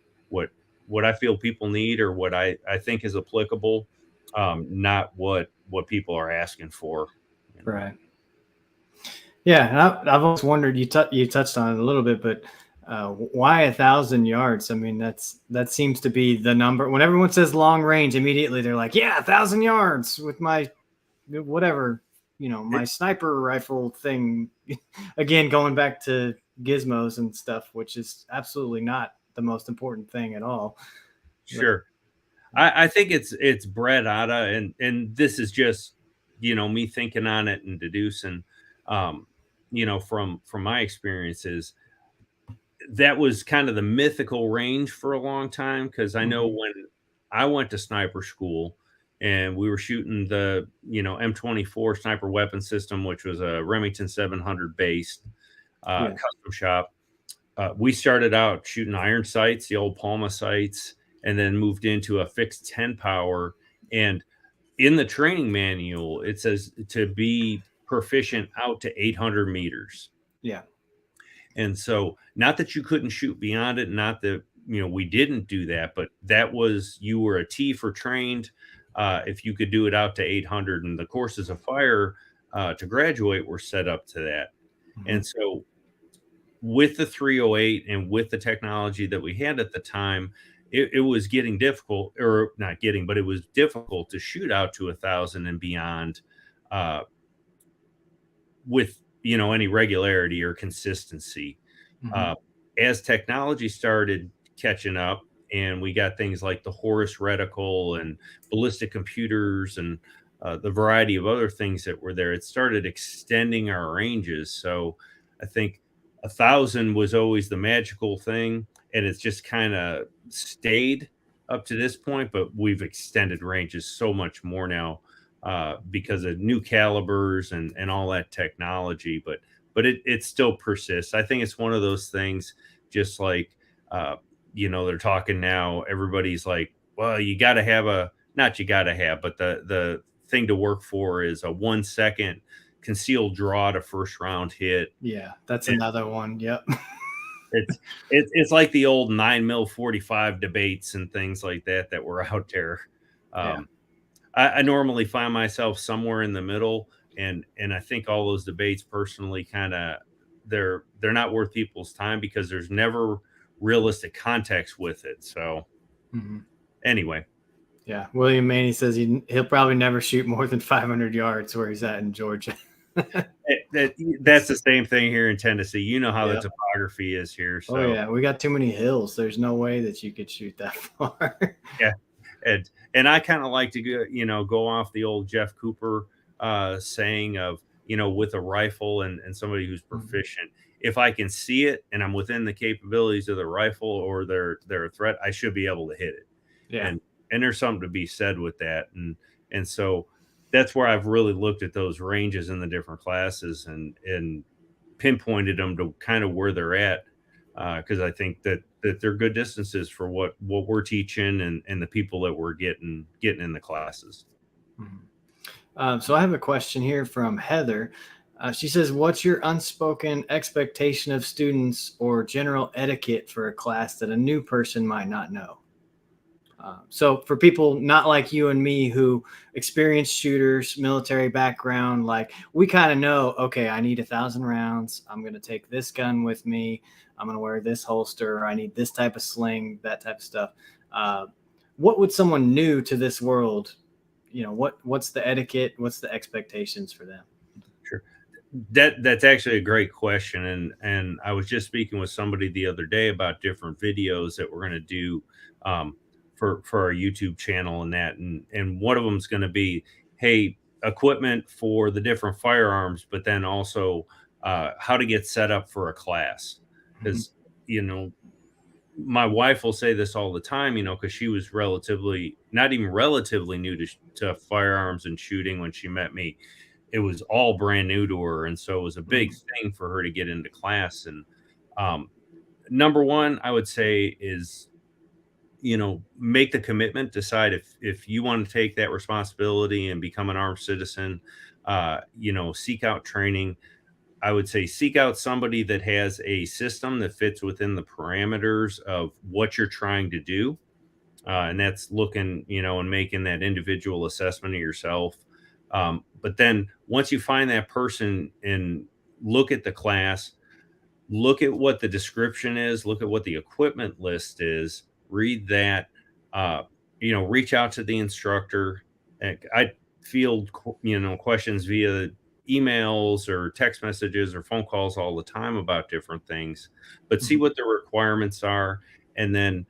what I feel people need, or what I think is applicable, not what people are asking for. Right. Yeah, I've always wondered. You touched on it a little bit, but why 1,000 yards? I mean, that seems to be the number. When everyone says long range, immediately they're like, yeah, 1,000 yards with my whatever, my sniper rifle thing. Again, going back to gizmos and stuff, which is absolutely not the most important thing at all. Sure. I think it's bred out of, and this is just me thinking on it and deducing, um, from my experiences, that was kind of the mythical range for a long time. Because I know Mm-hmm. when I went to sniper school and we were shooting the M24 sniper weapon system, which was a Remington 700 based Yeah. custom shop. We started out shooting iron sights, the old Palma sights, and then moved into a fixed 10 power. And in the training manual, it says to be proficient out to 800 meters. Yeah. And so, not that you couldn't shoot beyond it, not that we didn't do that, but that was, you were a T for trained if you could do it out to 800, and the courses of fire to graduate were set up to that. Mm-hmm. And so, with the 308 and with the technology that we had at the time, it was getting difficult, or not getting, but it was difficult to shoot out to 1,000 and beyond uh, with any regularity or consistency. Mhm. Uh, as technology started catching up, and we got things like the Horus reticle and ballistic computers and the variety of other things that were there, it started extending our ranges. So I think 1,000 was always the magical thing, and it's just kind of stayed up to this point. But we've extended ranges so much more now because of new calibers and all that technology. But it still persists. I think it's one of those things, just like uh, they're talking now. Everybody's like, well, you got to have a not you got to have, but the thing to work for is a 1 second concealed draw to first round hit. Yeah, that's And another one. Yep. it's like the old 9 mil 45 debates and things like that were out there. Yeah. Um, I normally find myself somewhere in the middle, and I think all those debates personally kind of they're not worth people's time because there's never realistic context with it. So Mhm. anyway, Yeah. William Maney says he'll probably never shoot more than 500 yards where he's at in Georgia. that's the same thing here in Tennessee. You know how the Yeah. topography is here, Oh so yeah, we got too many hills. There's no way that you could shoot that far. yeah. And I kind of like to go off the old Jeff Cooper saying of with a rifle and somebody who's Mhm. proficient, if I can see it and I'm within the capabilities of the rifle or their threat, I should be able to hit it. Yeah. And there's something to be said with that. And so that's where I've really looked at those ranges in the different classes and pinpointed them to kind of where they're at, because I think that they're good distances for what we're teaching and the people that we're getting in the classes. Mhm. So I have a question here from Heather. She says, "What's your unspoken expectation of students or general etiquette for a class that a new person might not know?" So for people not like you and me who experienced shooters, military background, like we kind of know, okay, I need 1,000 rounds. I'm going to take this gun with me. I'm going to wear this holster. I need this type of sling, that type of stuff. Uh, what would someone new to this world, what's the etiquette? What's the expectations for them? Sure. That's actually a great question, and I was just speaking with somebody the other day about different videos that we're going to do um, for our YouTube channel and one of them is going to be, hey, equipment for the different firearms, but then also how to get set up for a class, Mhm. because you know my wife will say this all the time, because she was relatively, not even relatively new to firearms and shooting when she met me. It was all brand new to her, and so it was a big Mhm. thing for her to get into class. And um, number one, I would say is make the commitment, decide if you want to take that responsibility and become an armed citizen. Seek out training. I would say seek out somebody that has a system that fits within the parameters of what you're trying to do. And that's looking, and making that individual assessment of yourself. But then once you find that person and look at the class, look at what the description is, look at what the equipment list is, read that, uh, reach out to the instructor. And I field, questions via emails or text messages or phone calls all the time about different things, but see Mhm. what the requirements are. And then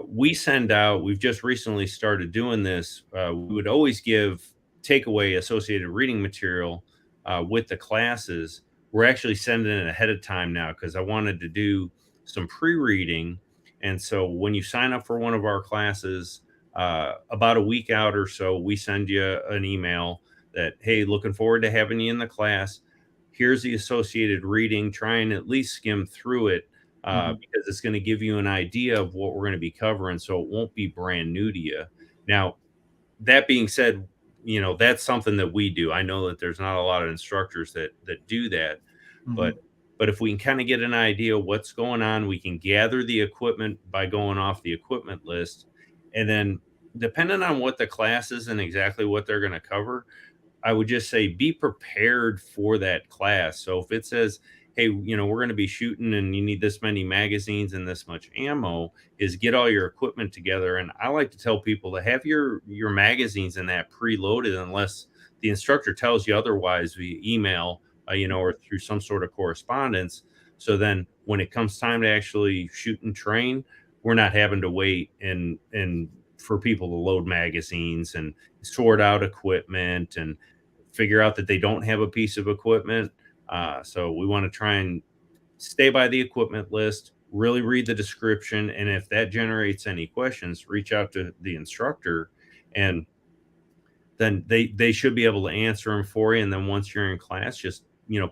we've just recently started doing this. We would always give takeaway associated reading material with the classes. We're actually sending it ahead of time now because I wanted to do some pre-reading. And so when you sign up for one of our classes, about a week out or so, we send you an email that, hey, looking forward to having you in the class. Here's the associated reading. Try and at least skim through it, Mhm. because it's going to give you an idea of what we're going to be covering. So it won't be brand new to you. Now, that being said, that's something that we do. I know that there's not a lot of instructors that do that, Mhm. but if we can kind of get an idea of what's going on, we can gather the equipment by going off the equipment list, and then depending on what the class is and exactly what they're going to cover, I would just say be prepared for that class. So if it says, hey, we're going to be shooting and you need this many magazines and this much ammo, is get all your equipment together. And I like to tell people to have your magazines in that preloaded unless the instructor tells you otherwise via email, or through some sort of correspondence. So then when it comes time to actually shoot and train, we're not having to wait and for people to load magazines and sort out equipment and figure out that they don't have a piece of equipment. So we want to try and stay by the equipment list, really read the description. And if that generates any questions, reach out to the instructor, and then they should be able to answer them for you. And then once you're in class, just,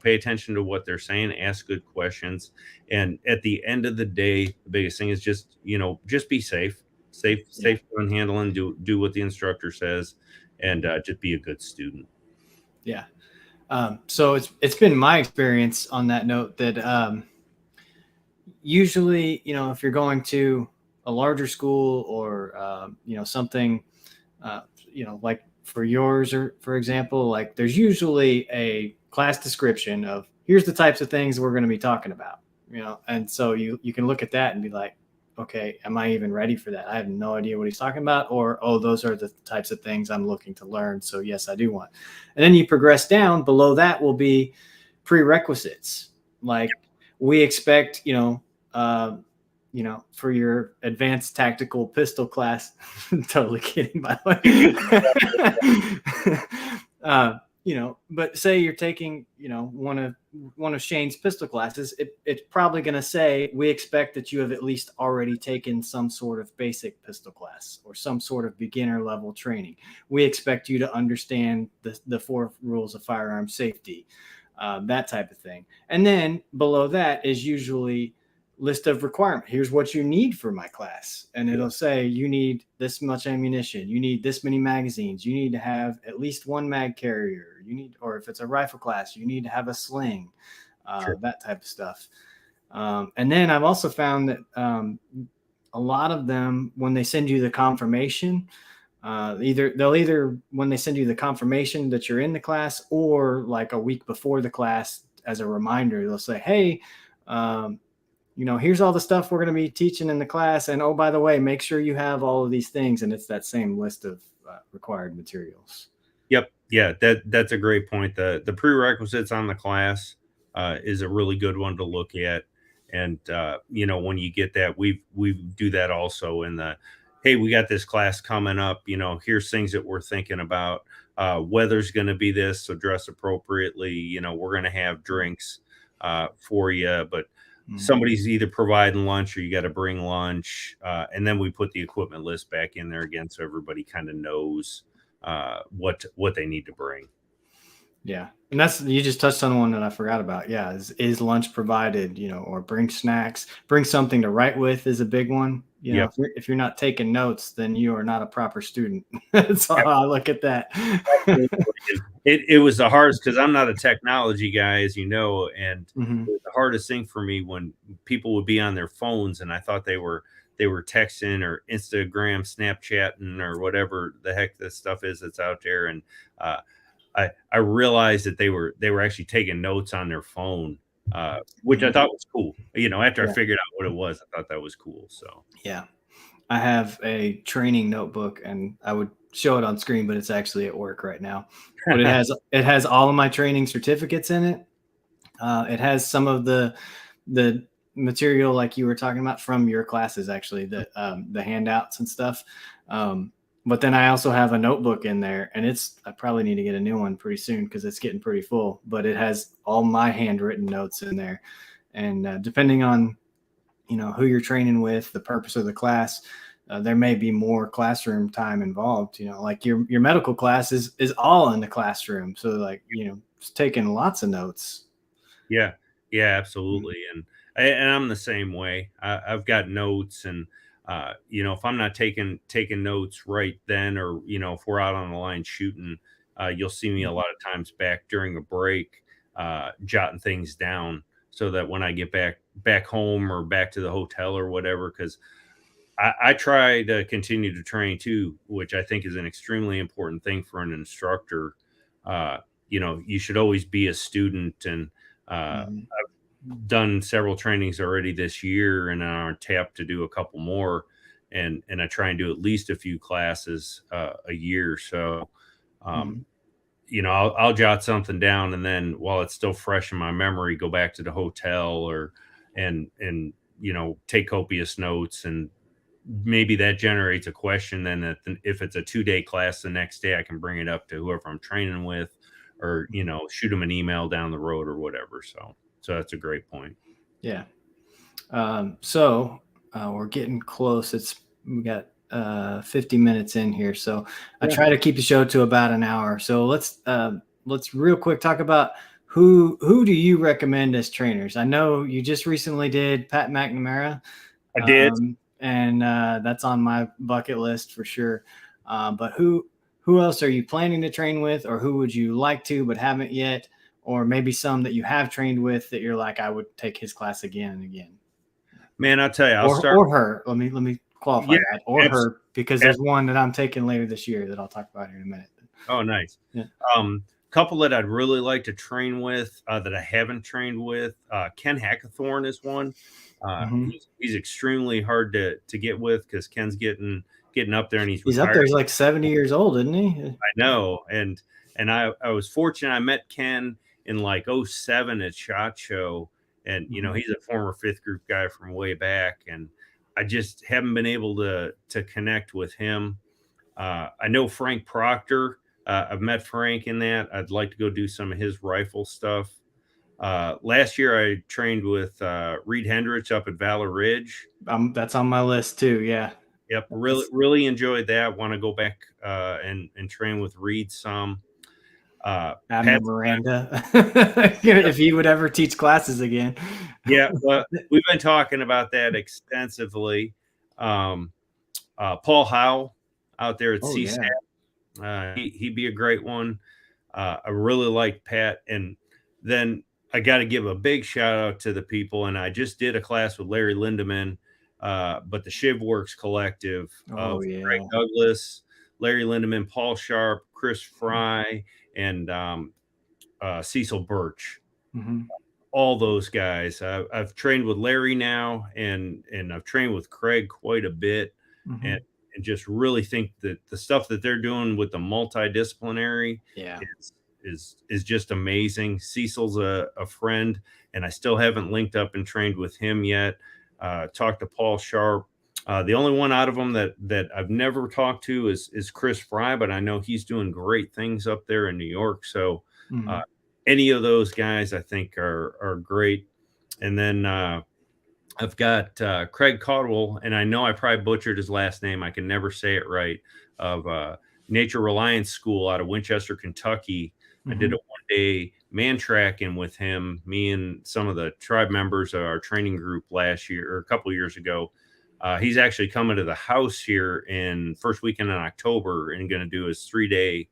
pay attention to what they're saying, ask good questions. And at the end of the day, the biggest thing is just, just be safe gun handling, do what the instructor says, and just be a good student. Yeah. So it's been my experience on that note that usually, if you're going to a larger school or, something, like for yours, or for example, like there's usually a class description of here's the types of things we're going to be talking about, and so you can look at that and be like, okay, am I even ready for that? I have no idea what he's talking about. Or, oh, those are the types of things I'm looking to learn. So yes, I do want. And then you progress down. Below that will be prerequisites. Like we expect, for your advanced tactical pistol class, totally kidding, by the way. But say you're taking, one of Shane's pistol classes, it's probably going to say, we expect that you have at least already taken some sort of basic pistol class or some sort of beginner level training. We expect you to understand the 4 rules of firearm safety, that type of thing. And then below that is usually list of requirements. Here's what you need for my class. And it'll say you need this much ammunition. You need this many magazines. You need to have at least 1 mag carrier. Or if it's a rifle class, you need to have a sling, that type of stuff. And then I've also found that a lot of them, when they send you the confirmation, either when they send you the confirmation that you're in the class, or like a week before the class as a reminder, they'll say, hey, here's all the stuff we're going to be teaching in the class. And oh, by the way, make sure you have all of these things. And it's that same list of required materials. Yep. Yeah, that's a great point. The prerequisites on the class is a really good one to look at. And when you get that, we do that also in the, hey, we got this class coming up, here's things that we're thinking about. Weather's going to be this, so dress appropriately. We're going to have drinks for you, but somebody's either providing lunch or you got to bring lunch. And then we put the equipment list back in there again, so everybody kind of knows what they need to bring. Yeah. And you just touched on one that I forgot about. Yeah. Is lunch provided, or bring snacks, bring something to write with is a big one. Yep. If you're not taking notes, then you are not a proper student. That's how I look at that. It was the hardest because I'm not a technology guy, as you know, and Mm-hmm. it was the hardest thing for me when people would be on their phones and I thought they were texting or Instagram, Snapchatting, or whatever the heck this stuff is that's out there. And I realized that they were actually taking notes on their phone, which I thought was cool. After I figured out what it was, I thought that was cool. So yeah, I have a training notebook, and I would show it on screen, but it's actually at work right now. But it has all of my training certificates in it. It has some of the material like you were talking about from your classes, actually, the handouts and stuff. But then I also have a notebook in there, and I probably need to get a new one pretty soon because it's getting pretty full, but it has all my handwritten notes in there. And depending on, who you're training with, the purpose of the class, there may be more classroom time involved, like your medical class is all in the classroom. So like, it's taking lots of notes. Yeah, absolutely. And I'm the same way. I've got notes, and if I'm not taking notes right then, or if we're out on the line shooting, you'll see me a lot of times back during a break, jotting things down so that when I get back home or back to the hotel or whatever, because I try to continue to train too, which I think is an extremely important thing for an instructor. You should always be a student, and done several trainings already this year and are on tap to do a couple more. And I try and do at least a few classes a year. So, Mhm. I'll jot something down, and then while it's still fresh in my memory, go back to the hotel and take copious notes, and maybe that generates a question. Then if it's a 2-day class, the next day I can bring it up to whoever I'm training with, or shoot them an email down the road or whatever. So that's a great point. Yeah. So we're getting close. We got 50 minutes in here, so I try to keep the show to about an hour. So let's real quick talk about who do you recommend as trainers. I know you just recently did Pat McNamara. I did. And that's on my bucket list for sure. But who else are you planning to train with, or who would you like to but haven't yet, or maybe some that you have trained with that you're like, I would take his class again and again? Man, I'll tell you, I'll start. Or her. Let me qualify that. Or her, because there's one that I'm taking later this year that I'll talk about here in a minute. Oh, nice. Yeah. Couple that I'd really like to train with that I haven't trained with. Ken Hackathorn is one. He's extremely hard to get with because Ken's getting up there, and he's up there. He's like 70 years old, isn't he? I know. And I was fortunate. I met Ken in like 2007 at SHOT Show. And, he's a former 5th group guy from way back. And I just haven't been able to connect with him. I know Frank Proctor. I've met Frank in that. I'd like to go do some of his rifle stuff. Last year, I trained with Reed Hendricks up at Valor Ridge. That's on my list too. Yeah. Yep. Really enjoyed that. Want to go back and train with Reed some. Admiral Miranda, if he would ever teach classes again. Yeah, well, we've been talking about that extensively. Paul Howe out there at CSAT, he'd be a great one. I really like Pat. And then I got to give a big shout out to the people. And I just did a class with Larry Lindeman, but the ShivWorks collective of Greg Douglas, Larry Lindeman, Paul Sharp, Chris Fry, and Cecil Birch. All those guys. I've trained with Larry now, and I've trained with Craig quite a bit, and just really think that the stuff that they're doing with the multidisciplinary is just amazing. Cecil's a friend, and I still haven't linked up and trained with him yet. Talked to Paul Sharp. The only one out of them that I've never talked to is Chris Fry, but I know he's doing great things up there in New York. So any of those guys I think are great. And then I've got Craig Caldwell, and I know I probably butchered his last name. I can never say it right, of Nature Reliance School out of Winchester, Kentucky. I did a 1-day man tracking with him, me and some of the tribe members of our training group last year or a couple of years ago. He's actually coming to the house here in first weekend in October and going to do his 3-day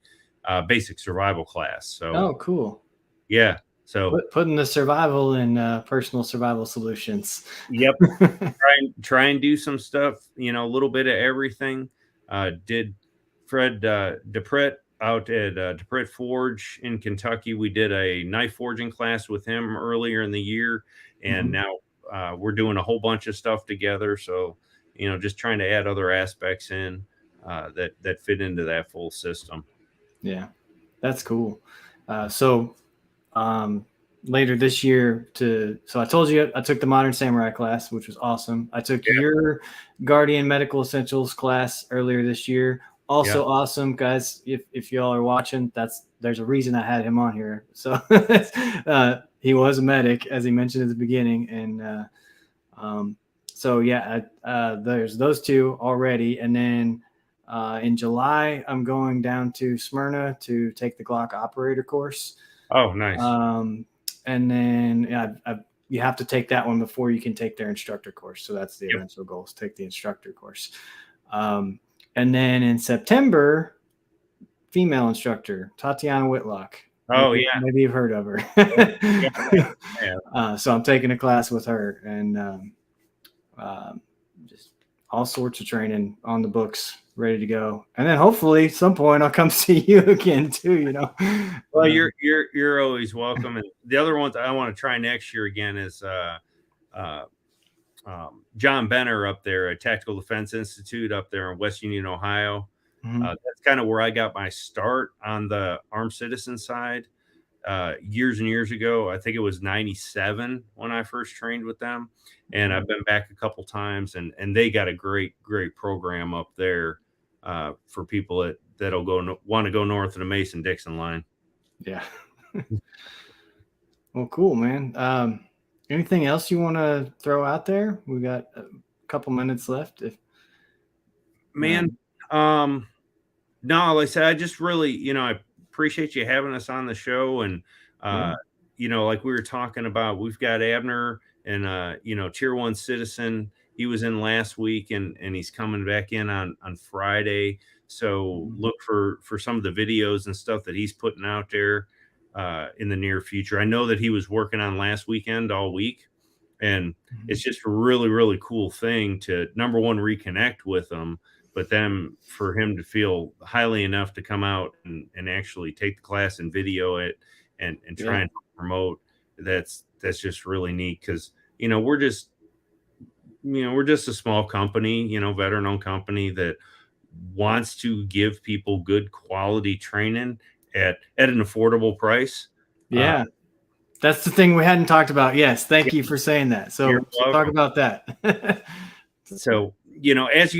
basic survival class. So, cool. Yeah. So putting the survival in personal survival solutions. Yep. try and do some stuff, a little bit of everything. Did Fred DePret out at DePret Forge in Kentucky. We did a knife forging class with him earlier in the year. And now we're doing a whole bunch of stuff together. So, just trying to add other aspects in that fit into that full system. Yeah, that's cool. Later this year so I told you I took the Modern Samurai class, which was awesome. I took your Guardian Medical Essentials class earlier this year. Also awesome, guys. If y'all are watching, there's a reason I had him on here. So he was a medic, as he mentioned at the beginning. And there's those two already. And then in July, I'm going down to Smyrna to take the Glock operator course. Oh, nice. And then you have to take that one before you can take their instructor course. So that's the eventual goal, is take the instructor course. And then in September, female instructor, Tatiana Whitlock. Oh, Maybe you've heard of her. So I'm taking a class with her, and just all sorts of training on the books, ready to go. And then hopefully some point I'll come see you again too, you know. Well, you're always welcome. And the other ones I want to try next year again is John Benner up there at Tactical Defense Institute up there in West Union, Ohio. That's kind of where I got my start on the armed citizen side years and years ago. I think it was 97 when I first trained with them. And I've been back a couple times, and they got a great program up there for people that'll want to go north of the Mason-Dixon line. Yeah. Well, cool, man. Anything else you want to throw out there? We got a couple minutes left. No, like I said, I just really, I appreciate you having us on the show. And, like we were talking about, we've got Abner and, Tier 1 Citizen. He was in last week and he's coming back in on Friday. So look for some of the videos and stuff that he's putting out there in the near future. I know that he was working on last weekend all week, and it's just a really cool thing to, number one, reconnect with them, but then for him to feel highly enough to come out and actually take the class and video it and try and promote. That's just really neat. Cause we're just a small company, veteran owned company that wants to give people good quality training at an affordable price. Yeah. That's the thing we hadn't talked about. Yes. Thank you for saying that. So talk about that. So, as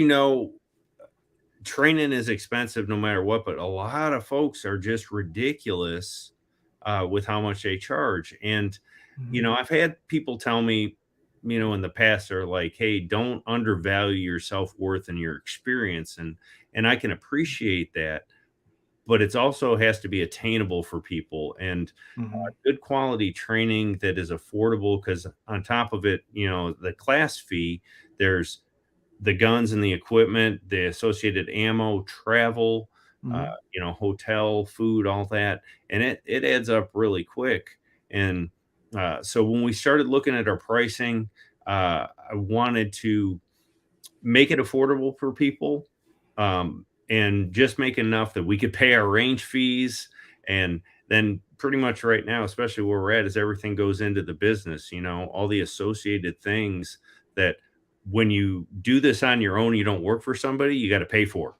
training is expensive no matter what, but a lot of folks are just ridiculous with how much they charge. And, I've had people tell me, in the past, they're like, hey, don't undervalue your self-worth and your experience. And I can appreciate that, but it's also has to be attainable for people, and good quality training that is affordable. Because on top of it, the class fee, there's the guns and the equipment, the associated ammo, travel, hotel, food, all that. And it adds up really quick. And so when we started looking at our pricing, I wanted to make it affordable for people, and just make enough that we could pay our range fees. And then pretty much right now, especially where we're at, is everything goes into the business, all the associated things that when you do this on your own, you don't work for somebody, you got to pay for.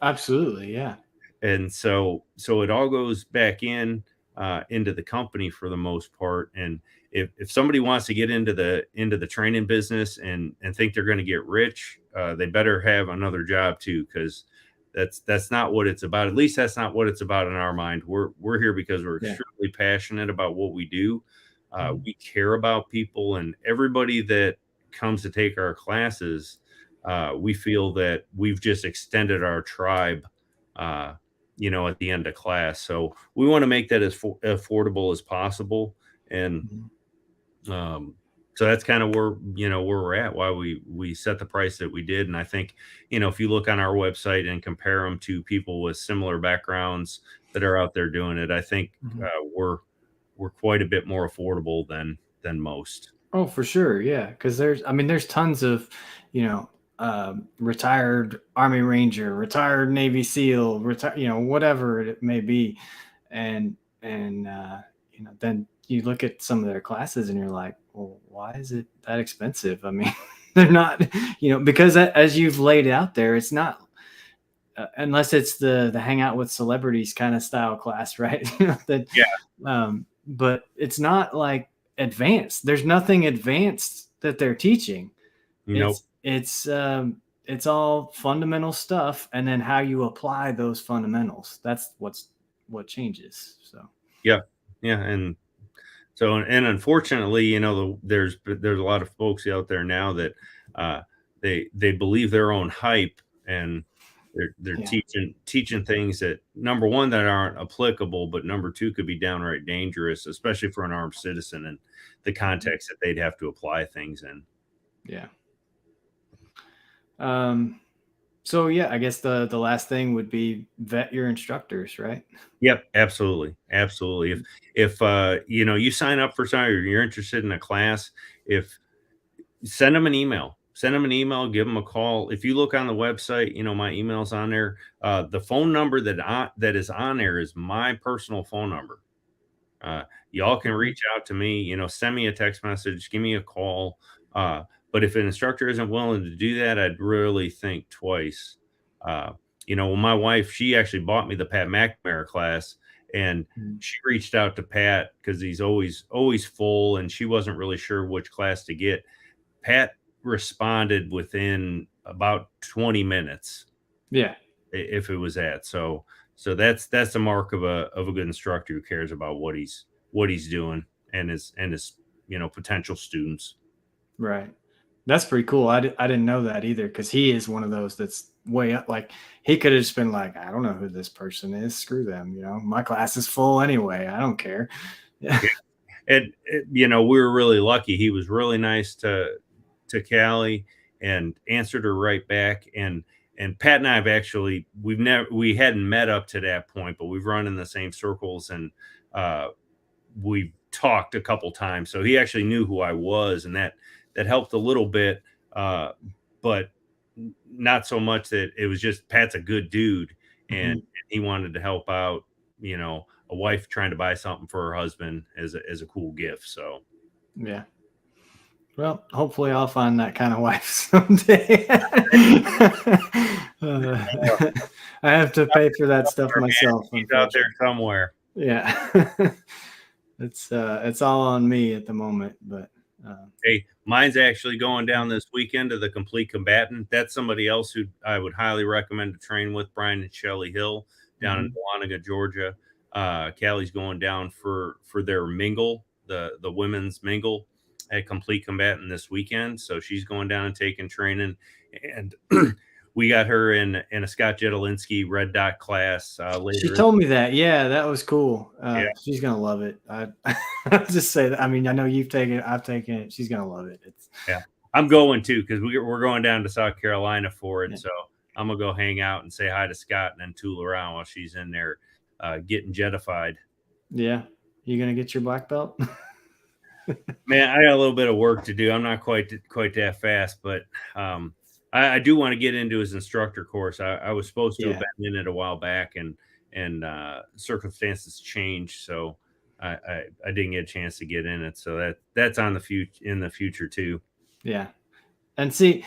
Absolutely. Yeah. And so it all goes back into the company for the most part. And if somebody wants to get into the training business and think they're going to get rich, they better have another job too, because that's not what it's about. At least that's not what it's about in our mind. We're here because we're extremely passionate about what we do. We care about people, and everybody that comes to take our classes, we feel that we've just extended our tribe, at the end of class. So we want to make that as affordable as possible. And so that's kind of where we're at, why we set the price that we did. And I think, if you look on our website and compare them to people with similar backgrounds that are out there doing it, I think we're quite a bit more affordable than most. Oh, for sure. Yeah. Cause there's tons of, retired Army Ranger, retired Navy SEAL, whatever it may be. And then you look at some of their classes and you're like, well, why is it that expensive? I mean, they're not, because as you've laid out there, it's not, unless it's the hang out with celebrities kind of style class, right? But it's not like advanced. There's nothing advanced that they're teaching. Nope. It's all fundamental stuff, and then how you apply those fundamentals. That's what changes. So yeah. And so, and unfortunately, there's a lot of folks out there now that they believe their own hype, and they're teaching things that, number one, that aren't applicable, but number two, could be downright dangerous, especially for an armed citizen and the context that they'd have to apply things in. Yeah. So yeah, I guess the last thing would be vet your instructors, right? Yep, absolutely. If you sign up for something, or you're interested in a class, send them an email, send them an email, give them a call. If you look on the website, my email's on there. The phone number that is on there is my personal phone number. Y'all can reach out to me, send me a text message, give me a call. But if an instructor isn't willing to do that, I'd really think twice. Uh, my wife, she actually bought me the Pat McNamara class, and she reached out to Pat because he's always full, and she wasn't really sure which class to get. Pat responded within about 20 minutes. Yeah. If it was at. So that's the mark of a good instructor who cares about what he's doing and his potential students. Right. That's pretty cool. I didn't know that either, because he is one of those that's way up. Like, he could have just been like, I don't know who this person is. Screw them. My class is full anyway. I don't care. Yeah. And we were really lucky. He was really nice to Callie and answered her right back. And Pat and I have actually, we hadn't met up to that point, but we've run in the same circles, and we've talked a couple times. So he actually knew who I was, and that helped a little bit, but not so much that it was just Pat's a good dude, and he wanted to help out, a wife trying to buy something for her husband as a cool gift. So, yeah. Well, hopefully I'll find that kind of wife someday. I have to pay for that stuff myself. He's out there somewhere. Yeah. It's all on me at the moment, but hey, mine's actually going down this weekend to the Complete Combatant. That's somebody else who I would highly recommend to train with, Brian and Shelley Hill down in Dahlonega, Georgia. Callie's going down for their mingle, the women's mingle at Complete Combatant this weekend. So she's going down and taking training, and we got her in a Scott Jedelinsky red dot class later. She told me that. Yeah, that was cool. She's gonna love it. I'll just say that. I mean, I know you've taken it, I've taken it. She's gonna love it. I'm going too, because we're going down to South Carolina for it. Yeah. So I'm gonna go hang out and say hi to Scott and then tool around while she's in there getting jetified. Yeah, you gonna get your black belt? Man, I got a little bit of work to do. I'm not quite that fast, but I do want to get into his instructor course. I was supposed to have been in it a while back, and circumstances changed, so I didn't get a chance to get in it. So that's in the future too. Yeah. And see,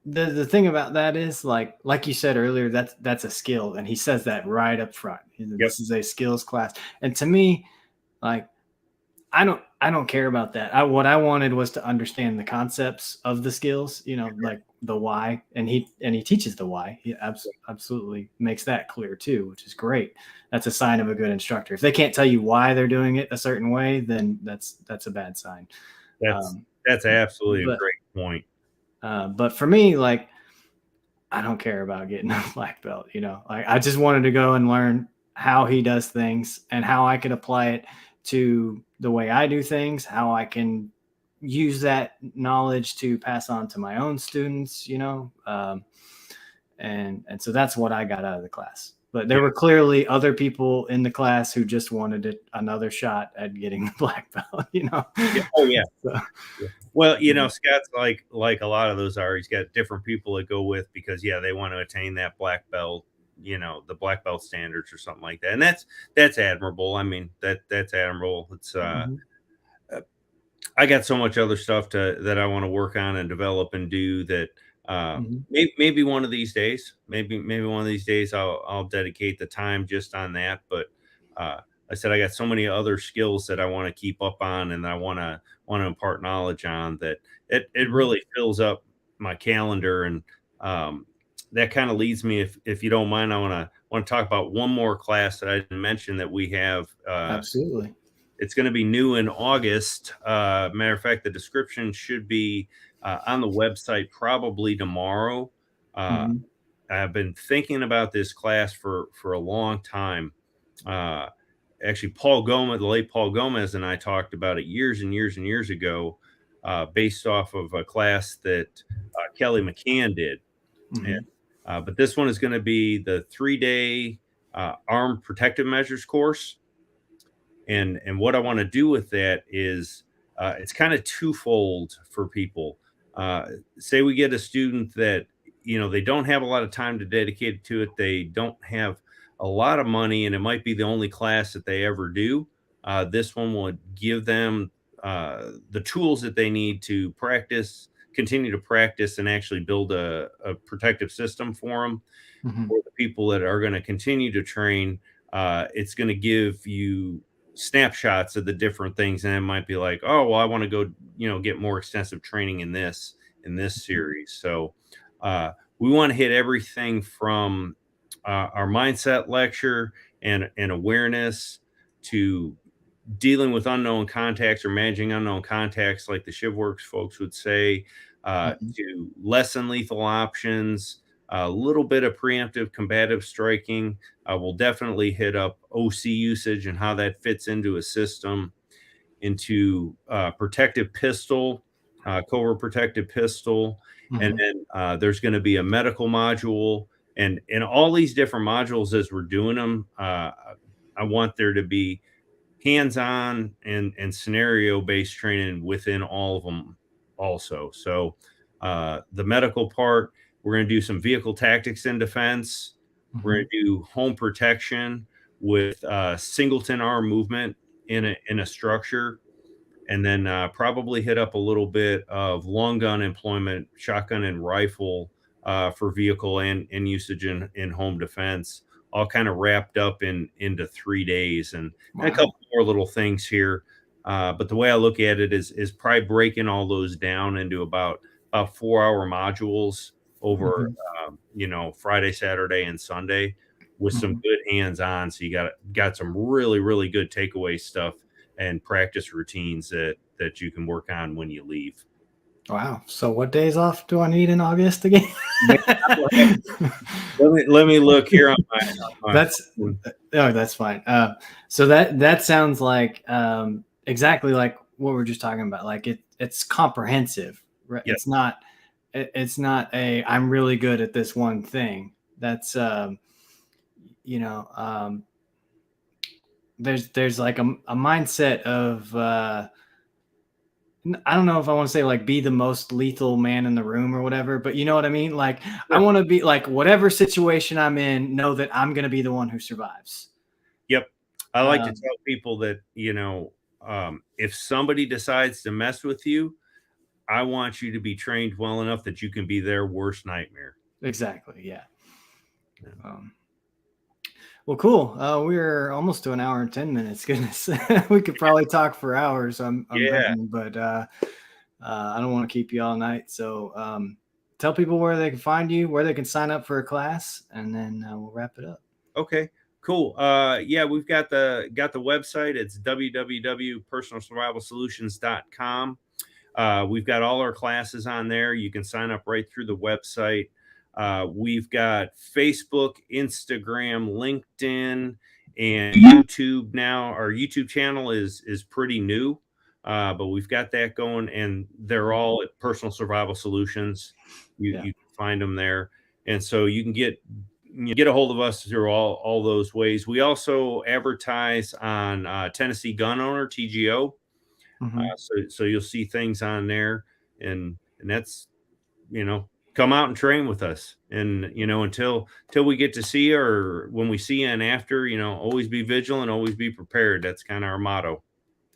the thing about that is, like you said earlier, that's a skill, and he says that right up front. This is a skills class, and to me, like, I don't care about that. What I wanted was to understand the concepts of the skills, like the why, and he teaches the why. He absolutely makes that clear too, which is great. That's a sign of a good instructor. If they can't tell you why they're doing it a certain way, then that's a bad sign. That's absolutely a great point. But for me, like, I don't care about getting a black belt, like, I just wanted to go and learn how he does things and how I could apply it to the way I do things, how I can use that knowledge to pass on to my own students, and so that's what I got out of the class. But there were clearly other people in the class who just wanted another shot at getting the black belt, Oh yeah. So, well, Scott's like a lot of those are. He's got different people that go with because they want to attain that black belt, the black belt standards or something like that, and that's admirable. I mean, that's admirable. It's I got so much other stuff that I want to work on and develop and do that. Maybe one of these days, maybe one of these days I'll dedicate the time just on that. But I said I got so many other skills that I want to keep up on, and I want to impart knowledge on that. It really fills up my calendar, and that kind of leads me, if you don't mind, I want to talk about one more class that I didn't mention that we have. Absolutely. It's going to be new in August. Matter of fact, the description should be on the website probably tomorrow. I've been thinking about this class for a long time. Actually, Paul Gomez, the late Paul Gomez, and I talked about it years and years and years ago, based off of a class that Kelly McCann did. But this one is going to be the 3-day armed protective measures course. And what I want to do with that is it's kind of twofold for people. Say we get a student that, they don't have a lot of time to dedicate to it. They don't have a lot of money, and it might be the only class that they ever do. This one will give them the tools that they need to continue to practice, and actually build a protective system for them. Mhm. For the people that are going to continue to train, it's going to give you snapshots of the different things, and it might be like, oh, well, I want to go, get more extensive training in this series. So we want to hit everything from our mindset lecture and awareness, to dealing with unknown contacts or managing unknown contacts, like the ShivWorks folks would say, Mhm. to less than lethal options, a little bit of preemptive combative striking. We'll definitely hit up OC usage and how that fits into a system, into protective pistol, covert protective pistol, and Mhm. then there's going to be a medical module, and all these different modules as we're doing them. I want there to be hands-on and scenario-based training within all of them also. So the medical part, we're going to do some vehicle tactics and defense. We're going Mhm. to do home protection with singleton arm movement in a structure, and then probably hit up a little bit of long gun employment, shotgun and rifle, for vehicle and usage in home defense, all kind of wrapped up into 3 days, and a Wow. couple more little things here. But the way I look at it is probably breaking all those down into about 4 hour modules over, Mhm. Friday, Saturday, and Sunday, with some Mhm. good hands on. So you got some really, really good takeaway stuff and practice routines that you can work on when you leave. Wow. So what days off do I need in August again? Man, I don't have- let me look here on my That's phone. oh, that's fine. So that sounds like exactly like what we're just talking about. Like it's comprehensive. Right? Yep. It's not a I'm really good at this one thing. That's you know there's like a mindset of I don't know if I want to say like be the most lethal man in the room or whatever, but you know what I mean? Like I Sure. want to be like whatever situation I'm in, know that I'm going to be the one who survives. Yep. I like to Um, tell people that, if somebody decides to mess with you, I want you to be trained well enough that you can be their worst nightmare. exactly. Yeah. Yeah. Um, well, cool. We're almost to an hour and 10 minutes. Goodness, we could probably talk for hours. I'm Yeah. betting, but I don't want to keep you all night. So tell people where they can find you, where they can sign up for a class, and then we'll wrap it up. Okay. Cool. Yeah, we've got the website. It's www.personalsurvivalsolutions.com. We've got all our classes on there. You can sign up right through the website. We've got Facebook, Instagram, LinkedIn, and YouTube now. Our YouTube channel is pretty new, but we've got that going, and they're all at Personal Survival Solutions. You Yeah. you can find them there, and so you can get a hold of us through all those ways. We also advertise on Tennessee Gun Owner, TGO. Hmm. So you'll see things on there, and that's, come out and train with us, and until we get to see you, or when we see you and after, always be vigilant, always be prepared. That's kind of our motto.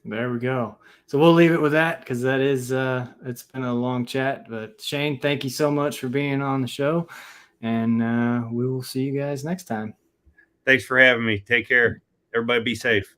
There we go. So we'll leave it with that because that is it's been a long chat. But Shane, thank you so much for being on the show, and we will see you guys next time. Thanks for having me. Take care. Everybody be safe.